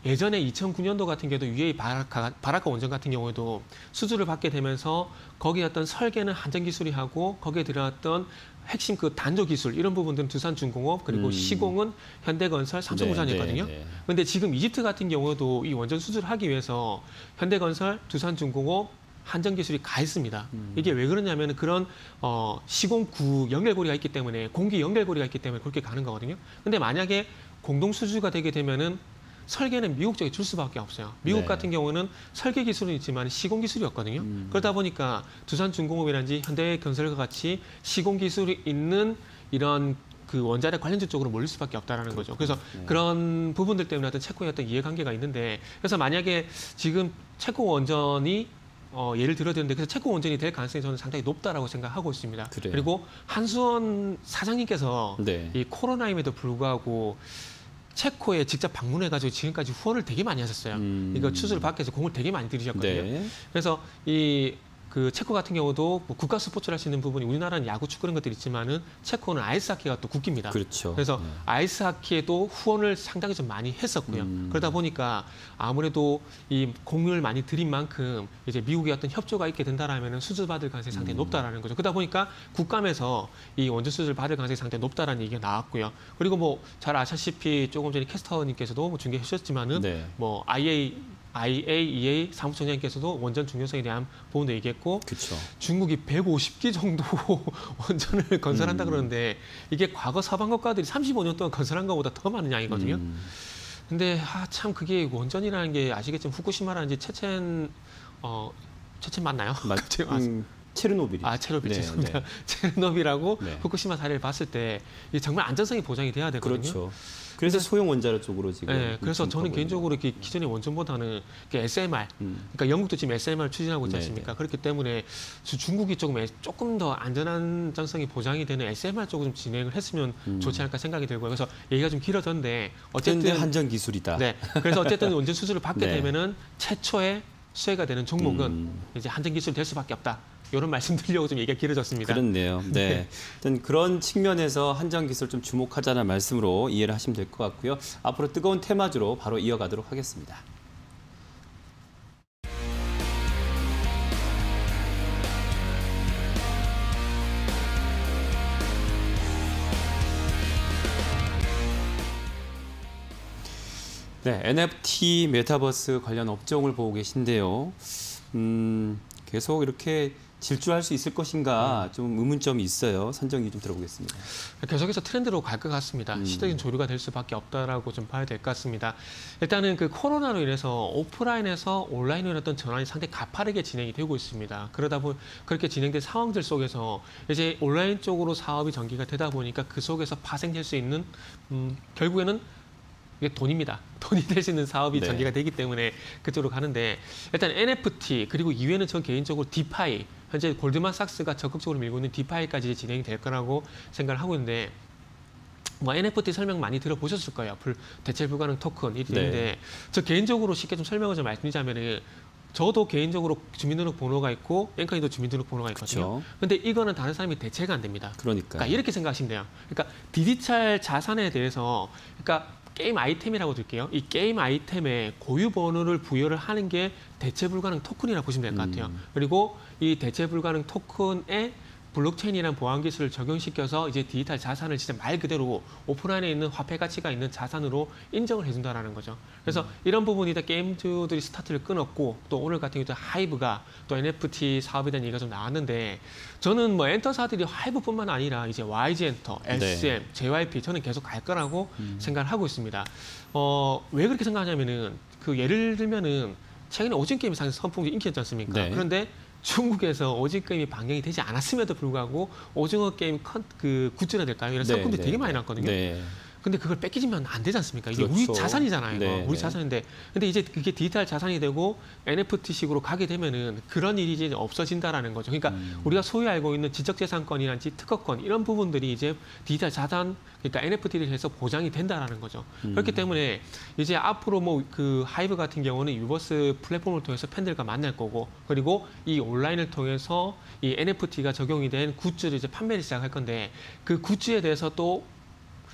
예전에 2009년도 같은 경우도 UAE 바라카 원전 같은 경우에도 수주를 받게 되면서 거기에 어떤 설계는 한전기술이 하고 거기에 들어갔던 핵심 그 단조 기술 이런 부분들은 두산중공업 그리고 시공은 현대건설, 삼성물산이었거든요. 그런데 지금 이집트 같은 경우도 이 원전 수주를 하기 위해서 현대건설, 두산중공업, 한전기술이 가 있습니다. 이게 왜 그러냐면 그런 시공구 연결고리가 있기 때문에 공기 연결고리가 있기 때문에 그렇게 가는 거거든요. 근데 만약에 공동 수주가 되게 되면은 설계는 미국 쪽에 줄 수밖에 없어요. 미국 같은 경우는 설계 기술은 있지만 시공 기술이 없거든요. 그러다 보니까 두산중공업이라든지 현대건설과 같이 시공 기술이 있는 이런 그 원자력 관련주 쪽으로 몰릴 수밖에 없다라는 거죠. 그래서 그런 부분들 때문에 어떤 체코의 어떤 이해관계가 있는데 그래서 만약에 지금 체코 원전이 예를 들어드는데 그래서 체코 원전이 될 가능성이 저는 상당히 높다라고 생각하고 있습니다. 그리고 한수원 사장님께서 이 코로나임에도 불구하고 체코에 직접 방문해가지고 지금까지 후원을 되게 많이 하셨어요. 이거 추수를 받기 위해서 공을 되게 많이 들이셨거든요. 그래서 그 체코 같은 경우도 뭐 국가 스포츠를 할 수 있는 부분이 우리나라는 야구, 축구 그런 것들이 있지만은 체코는 아이스하키가 또 국기입니다. 그래서 아이스하키에도 후원을 상당히 좀 많이 했었고요. 그러다 보니까 아무래도 이 공을 많이 들인 만큼 이제 미국의 어떤 협조가 있게 된다라면은 수주 받을 가능성이 상당히 높다라는 거죠. 그러다 보니까 국감에서 이 원전 수주를 받을 가능성이 상당히 높다라는 얘기가 나왔고요. 그리고 뭐 잘 아시다시피 조금 전에 캐스터님께서도 뭐 중계해 주셨지만은 뭐 IAEA 사무총장님께서도 원전 중요성에 대한 부분도 얘기했고 중국이 150기 정도 원전을 건설한다 그러는데 이게 과거 서방 국가들이 35년 동안 건설한 것보다 더 많은 양이거든요. 근데 참 그게 원전이라는 게 아시겠지만 후쿠시마라든지 체첸 맞나요? 체르노빌. 체르노빌 죄송합니다. 체르노빌하고 후쿠시마 사례를 봤을 때 이게 정말 안전성이 보장이 돼야 되거든요. 그래서 소형 원자로 쪽으로 지금. 네, 그래서 저는 개인적으로 이렇게 기존의 원전보다는 SMR, 그러니까 영국도 지금 SMR 추진하고 있지 않습니까? 그렇기 때문에 중국이 조금 더 안전성이 보장이 되는 SMR 쪽으로 좀 진행을 했으면 좋지 않을까 생각이 들고요. 그래서 얘기가 좀 길어졌는데 어쨌든 한전 기술이다. 네, 그래서 어쨌든 원전 수주를 받게 네. 되면은 최초의 수혜가 되는 종목은 이제 한전 기술이 될 수밖에 없다. 이런 말씀 드리려고 좀 얘기가 길어졌습니다. 그렇네요. 네. 일단 그런 측면에서 한전 기술 좀 주목하자는 말씀으로 이해를 하시면 될 것 같고요. 앞으로 뜨거운 테마주로 바로 이어가도록 하겠습니다. 네, NFT 메타버스 관련 업종을 보고 계신데요. 계속 이렇게 질주할 수 있을 것인가 좀 의문점이 있어요. 선정이 좀 들어보겠습니다. 계속해서 트렌드로 갈 것 같습니다. 시대적인 조류가 될 수밖에 없다라고 좀 봐야 될 것 같습니다. 일단은 그 코로나로 인해서 오프라인에서 온라인으로 어떤 전환이 상당히 가파르게 진행이 되고 있습니다. 그러다 보니 그렇게 진행된 상황들 속에서 이제 온라인 쪽으로 사업이 전개가 되다 보니까 그 속에서 파생될 수 있는 결국에는 이게 돈입니다. 돈이 될 수 있는 사업이 네. 전개가 되기 때문에 그쪽으로 가는데 일단 NFT 그리고 이외에는 전 개인적으로 디파이 현재 골드만삭스가 적극적으로 밀고 있는 디파이까지 진행이 될 거라고 생각을 하고 있는데 뭐 NFT 설명 많이 들어보셨을 거예요. 대체 불가능 토큰 이 있는데 네. 저 개인적으로 쉽게 좀 설명을 좀 말씀드리자면은 저도 개인적으로 주민등록번호가 있고 앵커님도 주민등록번호가 있거든요. 그런데 이거는 다른 사람이 대체가 안 됩니다. 그러니까 이렇게 생각하시면 돼요. 그러니까 디지털 자산에 대해서 그러니까 게임 아이템이라고 들게요. 이 게임 아이템에 고유 번호를 부여를 하는 게 대체 불가능 토큰이라고 보시면 될 것 같아요. 그리고 이 대체 불가능 토큰에 블록체인이라는 보안 기술을 적용시켜서 이제 디지털 자산을 진짜 말 그대로 오프라인에 있는 화폐 가치가 있는 자산으로 인정을 해준다라는 거죠. 그래서 이런 부분이 다 게임주들이 스타트를 끊었고 또 오늘 같은 경우도 하이브가 또 NFT 사업에 대한 얘기가 좀 나왔는데 저는 뭐 엔터사들이 하이브뿐만 아니라 이제 YG 엔터, SM, JYP 저는 계속 갈 거라고 생각을 하고 있습니다. 왜 그렇게 생각하냐면은 그 예를 들면은 최근에 오징어 게임 상에서 선풍기 인기였지 않습니까? 네. 그런데 중국에서 오징어 게임이 방영이 되지 않았음에도 불구하고 오징어 게임 그 굿즈나 될까요? 이런 상품들이 되게 많이 나왔거든요. 네. 근데 그걸 뺏기지면 안 되지 않습니까? 이게 그렇죠. 우리 자산이잖아요. 이거. 네, 우리 네. 자산인데. 근데 이제 그게 디지털 자산이 되고 NFT식으로 가게 되면은 그런 일이 이제 없어진다라는 거죠. 그러니까 우리가 소위 알고 있는 지적재산권이란지 특허권 이런 부분들이 이제 디지털 자산 그러니까 NFT를 해서 보장이 된다라는 거죠. 그렇기 때문에 이제 앞으로 뭐 그 하이브 같은 경우는 유버스 플랫폼을 통해서 팬들과 만날 거고 그리고 이 온라인을 통해서 이 NFT가 적용이 된 굿즈를 이제 판매를 시작할 건데 그 굿즈에 대해서 또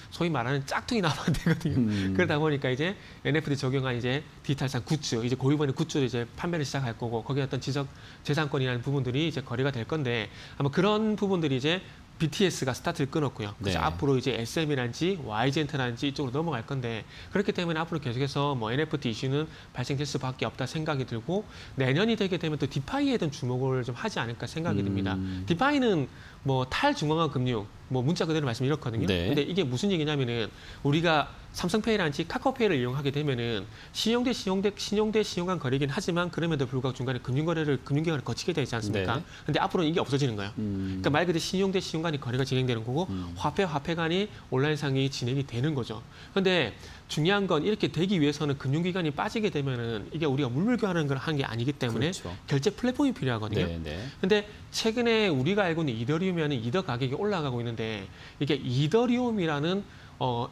소위 말하는 짝퉁이 나면 안 되거든요. 그러다 보니까 이제 NFT 적용한 이제 디지털상 굿즈, 이제 고유번의 굿즈를 이제 판매를 시작할 거고 거기에 어떤 지적 재산권이라는 부분들이 이제 거래가 될 건데 아마 그런 부분들이 이제 BTS가 스타트를 끊었고요. 그래서 네. 앞으로 이제 SM이란지 YG엔터란지 이쪽으로 넘어갈 건데 그렇기 때문에 앞으로 계속해서 뭐 NFT 이슈는 발생될 수밖에 없다 생각이 들고 내년이 되게 되면 또 디파이에 대한 주목을 좀 하지 않을까 생각이 듭니다. 디파이는 뭐 탈중앙화 금융, 뭐 문자 그대로 말씀드렸거든요. 네. 근데 이게 무슨 얘기냐면은 우리가 삼성페이란지 카카오페이를 이용하게 되면은 신용대 신용간 거래긴 하지만 그럼에도 불구하고 중간에 금융기관을 거치게 되지 않습니까? 네. 근데 앞으로는 이게 없어지는 거예요. 그러니까 말 그대로 신용대 신용간이 거래가 진행되는 거고 화폐간이 온라인상이 진행이 되는 거죠. 근데 중요한 건 이렇게 되기 위해서는 금융기관이 빠지게 되면은 이게 우리가 물물교환하는 걸 하는 게 아니기 때문에 그렇죠. 결제 플랫폼이 필요하거든요. 네, 네. 근데 최근에 우리가 알고 있는 이더리움이라는 이더 가격이 올라가고 있는데 이게 이더리움이라는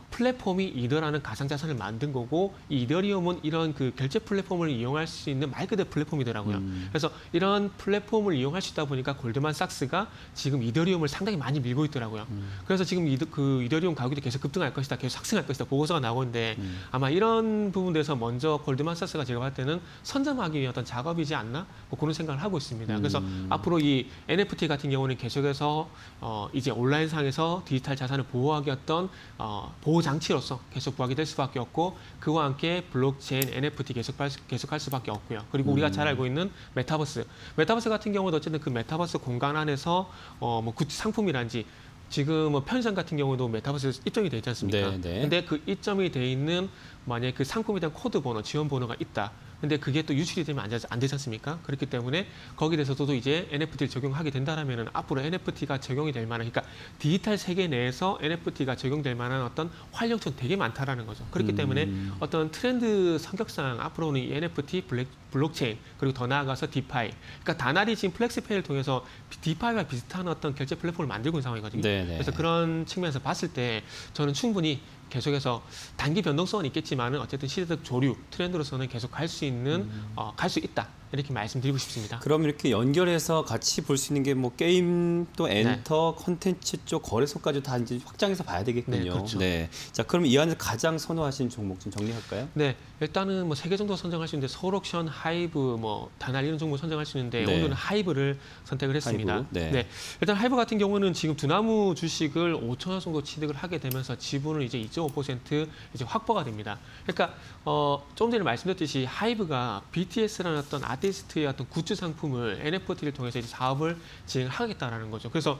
플랫폼이 이더라는 가상자산을 만든 거고 이 이더리움은 이런 그 결제 플랫폼을 이용할 수 있는 말 그대로 플랫폼이더라고요. 그래서 이런 플랫폼을 이용할 수 있다 보니까 골드만삭스가 지금 이더리움을 상당히 많이 밀고 있더라고요. 그래서 지금 이더리움 가격이 계속 급등할 것이다, 계속 상승할 것이다 보고서가 나오고 있는데 아마 이런 부분에서 먼저 골드만삭스가 제가 봤을 때는 선점하기 위한 어떤 작업이지 않나 뭐 그런 생각을 하고 있습니다. 그래서 앞으로 이 NFT 같은 경우는 계속해서 이제 온라인상에서 디지털 자산을 보호하기 어떤 보호 장치로서 계속 부각이 될 수밖에 없고 그와 함께 블록체인, NFT 계속할 수밖에 없고요. 그리고 우리가 잘 알고 있는 메타버스 같은 경우도 어쨌든 그 메타버스 공간 안에서 뭐 굿즈 상품이란지 지금 뭐 편의점 같은 경우도 메타버스 입점이 돼 있지 않습니까? 네, 네. 근데 그 입점이 돼 있는 만약에 그 상품에 대한 코드 번호, 지원 번호가 있다. 근데 그게 또 유출이 되면 안 되지 않습니까? 그렇기 때문에 거기에 대해서도 이제 NFT를 적용하게 된다라면은 앞으로 NFT가 적용이 될 만한, 그러니까 디지털 세계 내에서 NFT가 적용될 만한 어떤 활용처는 되게 많다라는 거죠. 그렇기 때문에 어떤 트렌드 성격상 앞으로는 이 NFT, 블록체인, 그리고 더 나아가서 디파이, 그러니까 다나리 지금 플렉스페이를 통해서 디파이와 비슷한 어떤 결제 플랫폼을 만들고 있는 상황이거든요. 네네. 그래서 그런 측면에서 봤을 때 저는 충분히 계속해서 단기 변동성은 있겠지만은 어쨌든 시대적 조류, 트렌드로서는 계속 갈 수 있는, 갈 수 있다. 이렇게 말씀드리고 싶습니다. 그럼 이렇게 연결해서 같이 볼 수 있는 게 뭐 게임 또 엔터, 콘텐츠 쪽 거래소까지 다 이제 확장해서 봐야 되겠군요. 네, 그렇죠. 네. 자, 그럼 이 안에서 가장 선호하시는 종목 좀 정리할까요? 네, 일단은 뭐 3개 정도 선정할 수 있는데 서울옥션, 하이브, 뭐 다날 이런 종목 선정할 수 있는데 네. 오늘은 하이브를 선택을 했습니다. 하이브, 네. 일단 하이브 같은 경우는 지금 두나무 주식을 5천 원 정도 취득을 하게 되면서 지분은 이제 2.5% 이제 확보가 됩니다. 그러니까 좀 전에 말씀드렸듯이 하이브가 BTS라는 어떤 아티스트의 어떤 굿즈 상품을 NFT를 통해서 이제 사업을 진행하겠다라는 거죠. 그래서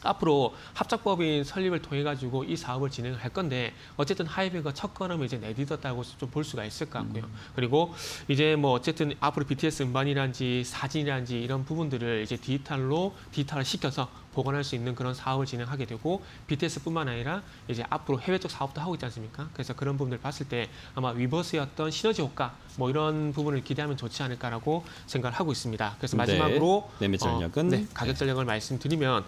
앞으로 합작법인 설립을 통해 가지고 이 사업을 진행을 할 건데 어쨌든 하이브가 첫 걸음을 이제 내딛었다고 좀 볼 수가 있을 것 같고요. 그리고 이제 뭐 어쨌든 앞으로 BTS 음반이란지 사진이란지 이런 부분들을 이제 디지털을 시켜서 보관할 수 있는 그런 사업을 진행하게 되고 BTS뿐만 아니라 이제 앞으로 해외 쪽 사업도 하고 있지 않습니까? 그래서 그런 부분들을 봤을 때 아마 위버스의 어떤 시너지 효과 뭐 이런 부분을 기대하면 좋지 않을까라고 생각을 하고 있습니다. 그래서 마지막으로 매매 전략은 가격 전략을 말씀드리면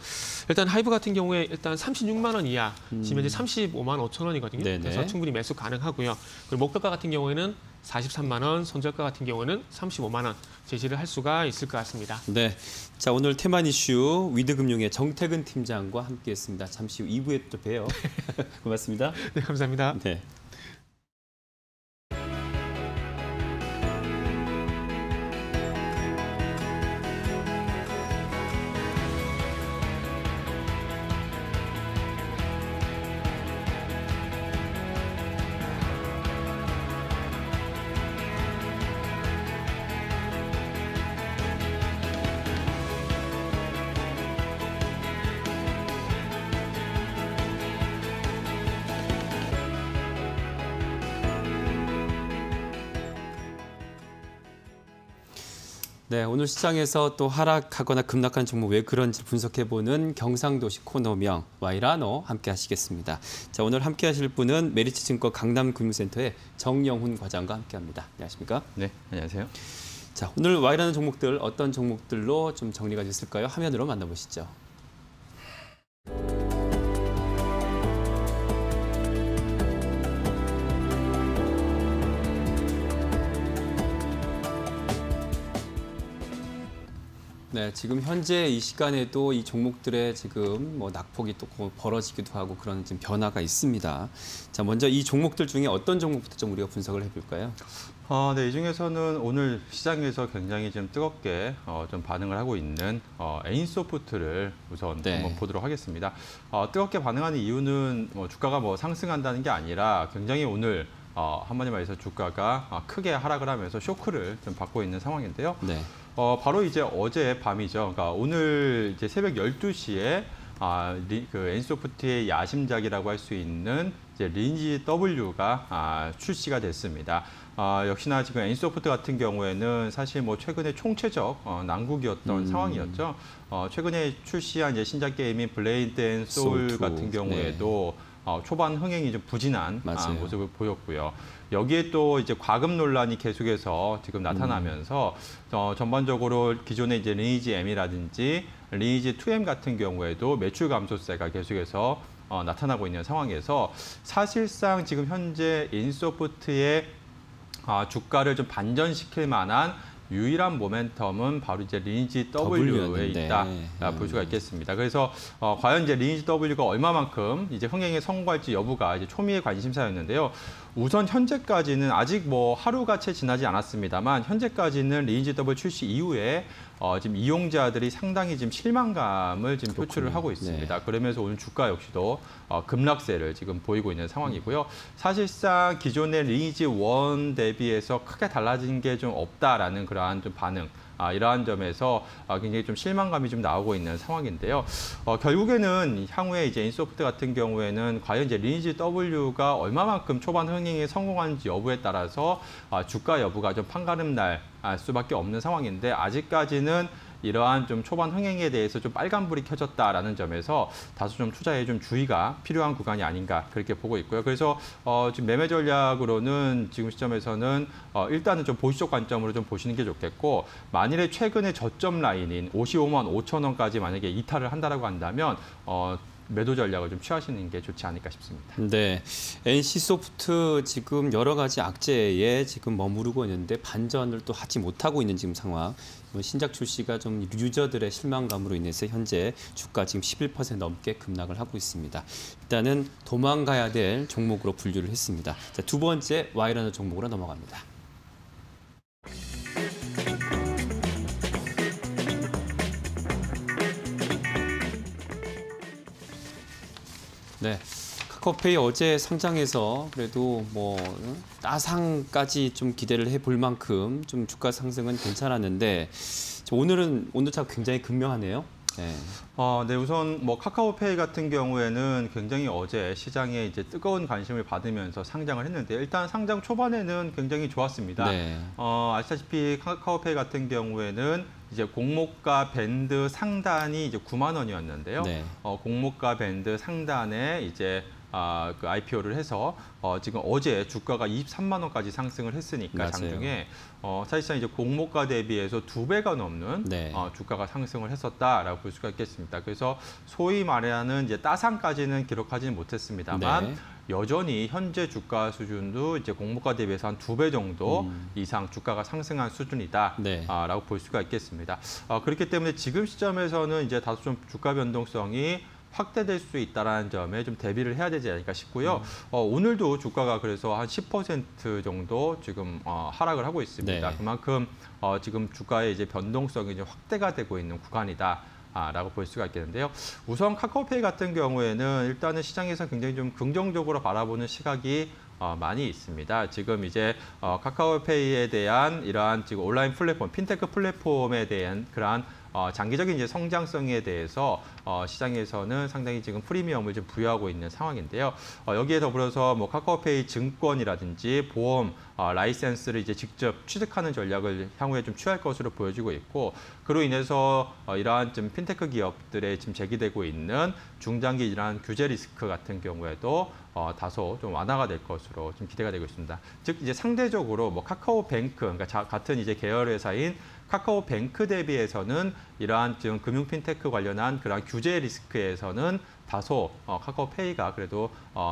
일단 하이브 같은 경우에 일단 36만 원 이하, 지금 현재 35만 5천 원이거든요. 네네. 그래서 충분히 매수 가능하고요. 그리고 목표가 같은 경우에는 43만 원, 손절가 같은 경우는 35만 원 제시를 할 수가 있을 것 같습니다. 네. 자, 오늘 테만 이슈 위드금융의 정태근 팀장과 함께했습니다. 잠시 후 2부에 또 봬요. 고맙습니다. 네, 감사합니다. 네. 네, 오늘 시장에서 또 하락하거나 급락한 종목 왜 그런지 분석해보는 경상도시 코너명 와이라노 함께 하시겠습니다. 자, 오늘 함께 하실 분은 메리츠증권 강남금융센터의 정영훈 과장과 함께합니다. 안녕하십니까? 네, 안녕하세요. 자, 오늘 와이라노 종목들 어떤 종목들로 좀 정리가 됐을까요? 화면으로 만나보시죠. 네, 지금 현재 이 시간에도 이 종목들의 지금 뭐 낙폭이 또 벌어지기도 하고 그런 지금 변화가 있습니다. 자, 먼저 이 종목들 중에 어떤 종목부터 좀 우리가 분석을 해볼까요? 네, 이 중에서는 오늘 시장에서 굉장히 좀 뜨겁게 좀 반응을 하고 있는 에인소프트를 우선 한번 보도록 하겠습니다. 뜨겁게 반응하는 이유는 뭐 주가가 뭐 상승한다는 게 아니라 굉장히 오늘 한마디 말해서 주가가 크게 하락을 하면서 쇼크를 좀 받고 있는 상황인데요. 네. 바로 이제 어제 밤이죠. 그러니까 오늘 이제 새벽 12시에 그 엔소프트의 야심작이라고 할 수 있는 이제 리니지 W가 출시가 됐습니다. 역시나 지금 엔소프트 같은 경우에는 사실 뭐 최근에 총체적 난국이었던 상황이었죠. 최근에 출시한 이제 신작 게임인 블레이드 앤 소울 같은 경우에도 초반 흥행이 좀 부진한 모습을 보였고요. 여기에 또 이제 과금 논란이 계속해서 지금 나타나면서 전반적으로 기존의 이제 리니지 M이라든지 리니지 2M 같은 경우에도 매출 감소세가 계속해서 나타나고 있는 상황에서 사실상 지금 현재 인소프트의 주가를 좀 반전시킬 만한 유일한 모멘텀은 바로 이제 리니지 W에 있다 볼 수가 있겠습니다. 그래서 과연 이제 리니지 W가 얼마만큼 이제 흥행에 성공할지 여부가 이제 초미의 관심사였는데요. 우선 현재까지는 아직 뭐 하루가 채 지나지 않았습니다만 현재까지는 리니지 W 출시 이후에 지금 이용자들이 상당히 지금 실망감을 지금 표출을 하고 있습니다. 네. 그러면서 오늘 주가 역시도 급락세를 지금 보이고 있는 상황이고요. 사실상 기존의 리니지 1 대비해서 크게 달라진 게 좀 없다라는 그러한 좀 반응 이러한 점에서 굉장히 좀 실망감이 좀 나오고 있는 상황인데요. 결국에는 향후에 이제 인소프트 같은 경우에는 과연 이제 리니지 W가 얼마만큼 초반 흥행에 성공하는지 여부에 따라서 주가 여부가 좀 판가름 날 수밖에 없는 상황인데 아직까지는 이러한 좀 초반 흥행에 대해서 좀 빨간불이 켜졌다라는 점에서 다소 좀 투자에 좀 주의가 필요한 구간이 아닌가 그렇게 보고 있고요. 그래서 지금 매매 전략으로는 지금 시점에서는 일단은 좀 보시적 관점으로 좀 보시는 게 좋겠고 만일에 최근에 저점 라인인 55만 5천 원까지 만약에 이탈을 한다라고 한다면 매도 전략을 좀 취하시는 게 좋지 않을까 싶습니다. 네, NC소프트 지금 여러 가지 악재에 지금 머무르고 있는데 반전을 또 하지 못하고 있는 지금 상황. 신작 출시가 좀 유저들의 실망감으로 인해서 현재 주가 지금 11% 넘게 급락을 하고 있습니다. 일단은 도망가야 될 종목으로 분류를 했습니다. 자, 두 번째 와이러너 종목으로 넘어갑니다. 네. 카카오페이 어제 상장해서 그래도 뭐 따상까지 좀 기대를 해볼 만큼 좀 주가 상승은 괜찮았는데 오늘 차가 굉장히 극명하네요. 네. 네, 우선 뭐 카카오페이 같은 경우에는 굉장히 어제 시장에 이제 뜨거운 관심을 받으면서 상장을 했는데 일단 상장 초반에는 굉장히 좋았습니다. 네. 아시다시피 카카오페이 같은 경우에는 이제 공모가 밴드 상단이 이제 9만 원이었는데요. 네. 공모가 밴드 상단에 이제 그 IPO를 해서 지금 어제 주가가 23만 원까지 상승을 했으니까 맞아요. 장중에 사실상 이제 공모가 대비해서 2배가 넘는 네. 주가가 상승을 했었다라고 볼 수가 있겠습니다. 그래서 소위 말하는 이제 따상까지는 기록하지는 못했습니다만 네. 여전히 현재 주가 수준도 이제 공모가 대비해서 한 2배 정도 이상 주가가 상승한 수준이다라고 네. 볼 수가 있겠습니다. 그렇기 때문에 지금 시점에서는 이제 다소 좀 주가 변동성이 확대될 수 있다는 점에 좀 대비를 해야 되지 않을까 싶고요. 오늘도 주가가 그래서 한 10% 정도 지금 하락을 하고 있습니다. 네. 그만큼 지금 주가의 이제 변동성이 좀 확대가 되고 있는 구간이다. 라고 볼 수가 있겠는데요. 우선 카카오페이 같은 경우에는 일단은 시장에서 굉장히 좀 긍정적으로 바라보는 시각이 많이 있습니다. 지금 이제 카카오페이에 대한 이러한 지금 온라인 플랫폼, 핀테크 플랫폼에 대한 그러한 장기적인 이제 성장성에 대해서 시장에서는 상당히 지금 프리미엄을 좀 부여하고 있는 상황인데요. 여기에 더불어서 뭐 카카오페이 증권이라든지 보험 라이센스를 이제 직접 취득하는 전략을 향후에 좀 취할 것으로 보여지고 있고, 그로 인해서 이러한 좀 핀테크 기업들에 지금 제기되고 있는 중장기 이러한 규제 리스크 같은 경우에도 다소 좀 완화가 될 것으로 좀 기대가 되고 있습니다. 즉 이제 상대적으로 뭐 카카오뱅크, 그러니까 같은 이제 계열 회사인 카카오뱅크 대비해서는 이러한 지금 금융 핀테크 관련한 그러한 규제 리스크에서는 다소 카카오페이가 그래도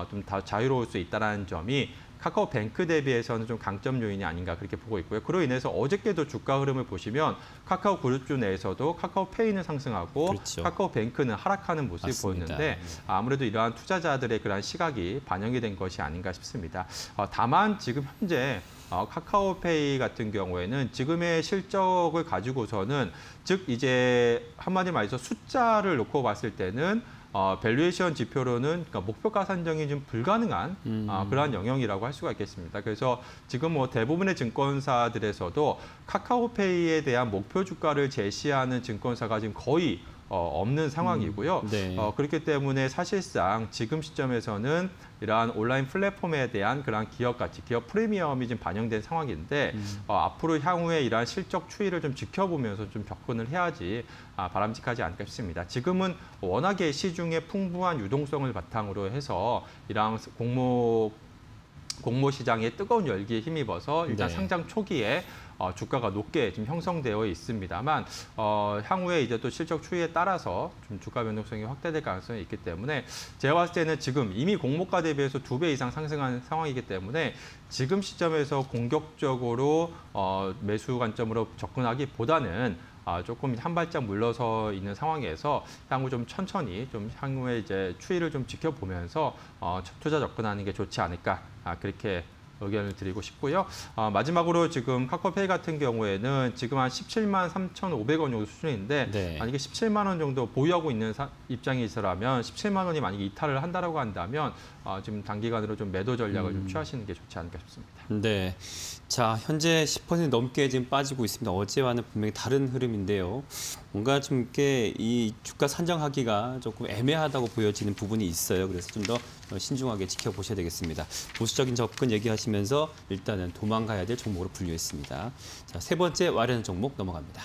좀 더 자유로울 수 있다는 점이 카카오뱅크 대비해서는 좀 강점 요인이 아닌가 그렇게 보고 있고요. 그로 인해서 어저께도 주가 흐름을 보시면 카카오 그룹주 내에서도 카카오페이는 상승하고 그렇죠. 카카오뱅크는 하락하는 모습이 맞습니다. 보였는데 아무래도 이러한 투자자들의 그러한 시각이 반영이 된 것이 아닌가 싶습니다. 다만 지금 현재 카카오페이 같은 경우에는 지금의 실적을 가지고서는 즉 이제 한마디 말해서 숫자를 놓고 봤을 때는 밸류에이션 지표로는 그러니까 목표가 산정이 좀 불가능한 그러한 영역이라고 할 수가 있겠습니다. 그래서 지금 뭐 대부분의 증권사들에서도 카카오페이에 대한 목표 주가를 제시하는 증권사가 지금 거의 없는 상황이고요. 네. 그렇기 때문에 사실상 지금 시점에서는 이러한 온라인 플랫폼에 대한 그러한 기업 가치, 기업 프리미엄이 좀 반영된 상황인데 앞으로 향후에 이러한 실적 추이를 좀 지켜보면서 좀 접근을 해야지 바람직하지 않을까 싶습니다. 지금은 워낙에 시중에 풍부한 유동성을 바탕으로 해서 이러한 공모 시장의 뜨거운 열기에 힘입어서 일단 네. 상장 초기에 주가가 높게 지금 형성되어 있습니다만 향후에 이제 또 실적 추이에 따라서 좀 주가 변동성이 확대될 가능성이 있기 때문에 제가 봤을 때는 지금 이미 공모가 대비해서 2배 이상 상승한 상황이기 때문에 지금 시점에서 공격적으로 매수 관점으로 접근하기보다는 조금 한 발짝 물러서 있는 상황에서 향후 좀 천천히 좀 향후에 이제 추이를 좀 지켜보면서 투자 접근하는 게 좋지 않을까 그렇게 의견을 드리고 싶고요. 마지막으로 지금 카카오페이 같은 경우에는 지금 한 17만 3,500원 정도 수준인데 네. 만약에 17만 원 정도 보유하고 있는 입장이시라면 17만 원이 만약에 이탈을 한다라고 한다면 지금 단기간으로 좀 매도 전략을 좀 취하시는 게 좋지 않을까 싶습니다. 네. 자, 현재 10% 넘게 지금 빠지고 있습니다. 어제와는 분명히 다른 흐름인데요. 뭔가 좀 이렇게 이 주가 산정하기가 조금 애매하다고 보여지는 부분이 있어요. 그래서 좀 더 신중하게 지켜보셔야 되겠습니다. 보수적인 접근 얘기하시면서 일단은 도망가야 될 종목으로 분류했습니다. 자, 세 번째 와르는 종목 넘어갑니다.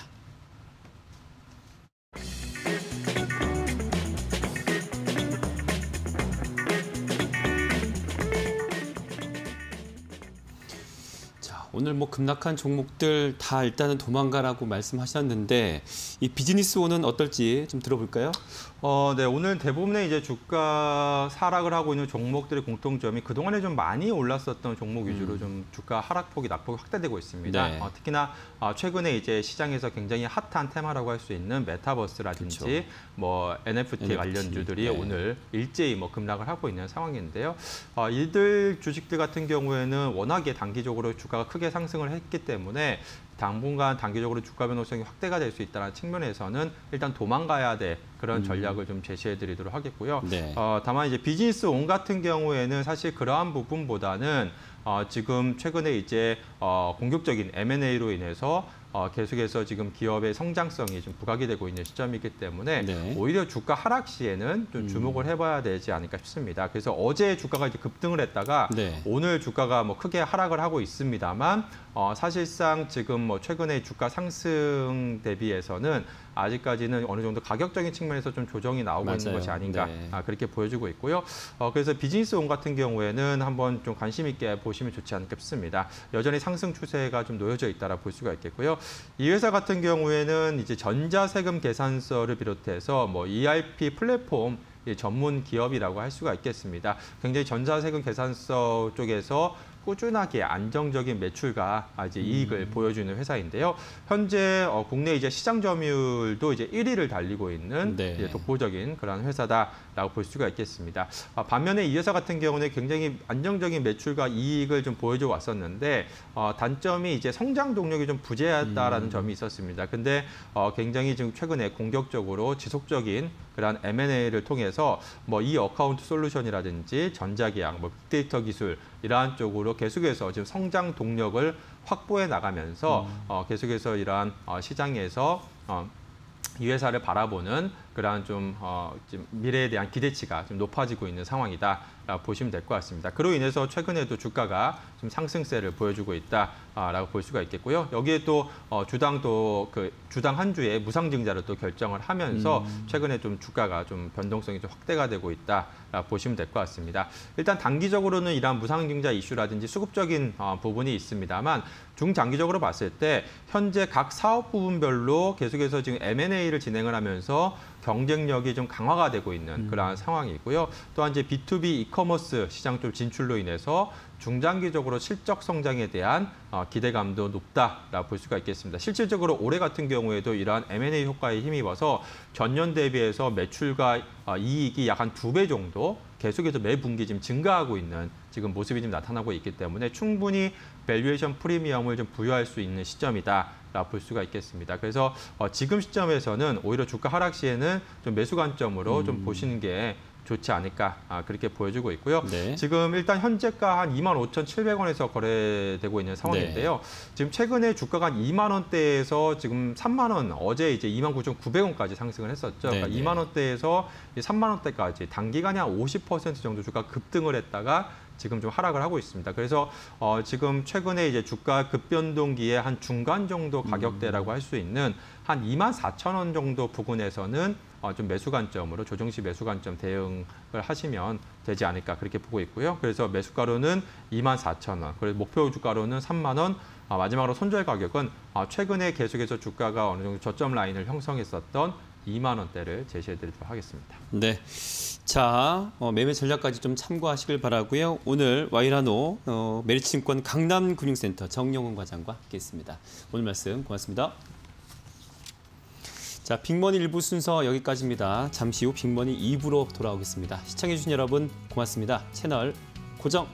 오늘 뭐 급락한 종목들 다 일단은 도망가라고 말씀하셨는데 이 비즈니스온은 어떨지 좀 들어볼까요? 네, 오늘 대부분의 이제 주가 하락을 하고 있는 종목들의 공통점이 그동안에 좀 많이 올랐었던 종목 위주로 좀 주가 하락폭이 낙폭이 확대되고 있습니다. 네. 특히나 최근에 이제 시장에서 굉장히 핫한 테마라고 할 수 있는 메타버스라든지 그렇죠. 뭐 NFT 관련주들이 네. 오늘 일제히 뭐 급락을 하고 있는 상황인데요. 이들 주식들 같은 경우에는 워낙에 단기적으로 주가가 크게 상승을 했기 때문에 당분간 단기적으로 주가 변동성이 확대가 될 수 있다는 측면에서는 일단 도망가야 될 그런 전략을 좀 제시해드리도록 하겠고요. 네. 다만 이제 비즈니스 온 같은 경우에는 사실 그러한 부분보다는 지금 최근에 이제 공격적인 M&A로 인해서 계속해서 지금 기업의 성장성이 좀 부각이 되고 있는 시점이기 때문에 네. 오히려 주가 하락 시에는 좀 주목을 해봐야 되지 않을까 싶습니다. 그래서 어제 주가가 이제 급등을 했다가 네. 오늘 주가가 뭐 크게 하락을 하고 있습니다만 사실상 지금 뭐 최근에 주가 상승 대비해서는 아직까지는 어느 정도 가격적인 측면에서 좀 조정이 나오고 맞아요. 있는 것이 아닌가 네. 그렇게 보여지고 있고요. 그래서 비즈니스 온 같은 경우에는 한번 좀 관심 있게 보시면 좋지 않을까 싶습니다. 여전히 상승 추세가 좀 놓여져 있다라 볼 수가 있겠고요. 이 회사 같은 경우에는 이제 전자세금 계산서를 비롯해서 뭐 ERP 플랫폼 전문 기업이라고 할 수가 있겠습니다. 굉장히 전자세금 계산서 쪽에서 꾸준하게 안정적인 매출과 이제 이익을 보여주는 회사인데요. 현재 국내 이제 시장 점유율도 이제 1위를 달리고 있는 네. 이제 독보적인 그런 회사다라고 볼 수가 있겠습니다. 반면에 이 회사 같은 경우는 굉장히 안정적인 매출과 이익을 좀 보여줘 왔었는데 단점이 이제 성장 동력이 좀 부재하다라는 점이 있었습니다. 근데 굉장히 지금 최근에 공격적으로 지속적인 그런 M&A를 통해서 뭐 이 어카운트 솔루션이라든지 전자계약, 뭐 빅데이터 기술 이러한 쪽으로 계속해서 지금 성장 동력을 확보해 나가면서 계속해서 이러한 시장에서 이 회사를 바라보는 그러한 좀 미래에 대한 기대치가 좀 높아지고 있는 상황이다라고 보시면 될 것 같습니다. 그로 인해서 최근에도 주가가 좀 상승세를 보여주고 있다라고 볼 수가 있겠고요. 여기에 또 주당 한 주에 무상증자를 또 결정을 하면서 최근에 좀 주가가 좀 변동성이 좀 확대가 되고 있다라고 보시면 될 것 같습니다. 일단 단기적으로는 이러한 무상증자 이슈라든지 수급적인 부분이 있습니다만 중장기적으로 봤을 때 현재 각 사업 부분별로 계속해서 지금 M&A를 진행을 하면서 경쟁력이 좀 강화가 되고 있는 그러한 상황이고요. 또한 이제 B2B 이커머스 시장 쪽 진출로 인해서 중장기적으로 실적 성장에 대한 기대감도 높다라고 볼 수가 있겠습니다. 실질적으로 올해 같은 경우에도 이러한 M&A 효과에 힘입어서 전년 대비해서 매출과 이익이 약 한 2배 정도 계속해서 매 분기 지금 증가하고 있는 지금 모습이 좀 나타나고 있기 때문에 충분히 밸류에이션 프리미엄을 좀 부여할 수 있는 시점이다라고 볼 수가 있겠습니다. 그래서 지금 시점에서는 오히려 주가 하락 시에는 좀 매수 관점으로 좀 보시는 게 좋지 않을까 그렇게 보여주고 있고요. 네. 지금 일단 현재가 한 25,700원에서 거래되고 있는 상황인데요. 네. 지금 최근에 주가가 한 2만 원대에서 지금 3만 원, 어제 이제 29,900원까지 상승을 했었죠. 네, 그러니까 네. 2만 원대에서 3만 원대까지 단기간에 한 50% 정도 주가 급등을 했다가 지금 좀 하락을 하고 있습니다. 그래서 지금 최근에 이제 주가 급변동기의 한 중간 정도 가격대라고 할 수 있는 한 24,000원 정도 부근에서는 좀 매수 관점으로 조정시 매수 관점 대응을 하시면 되지 않을까 그렇게 보고 있고요. 그래서 매수가로는 24,000원, 그리고 목표 주가로는 3만 원, 마지막으로 손절 가격은 최근에 계속해서 주가가 어느 정도 저점 라인을 형성했었던 2만 원대를 제시해드리도록 하겠습니다. 네. 자, 매매 전략까지 좀 참고하시길 바라고요. 오늘 와이라노 메리츠증권 강남금융센터 정영훈 과장과 함께했습니다. 오늘 말씀 고맙습니다. 자, 빅머니 1부 순서 여기까지입니다. 잠시 후 빅머니 2부로 돌아오겠습니다. 시청해주신 여러분 고맙습니다. 채널 고정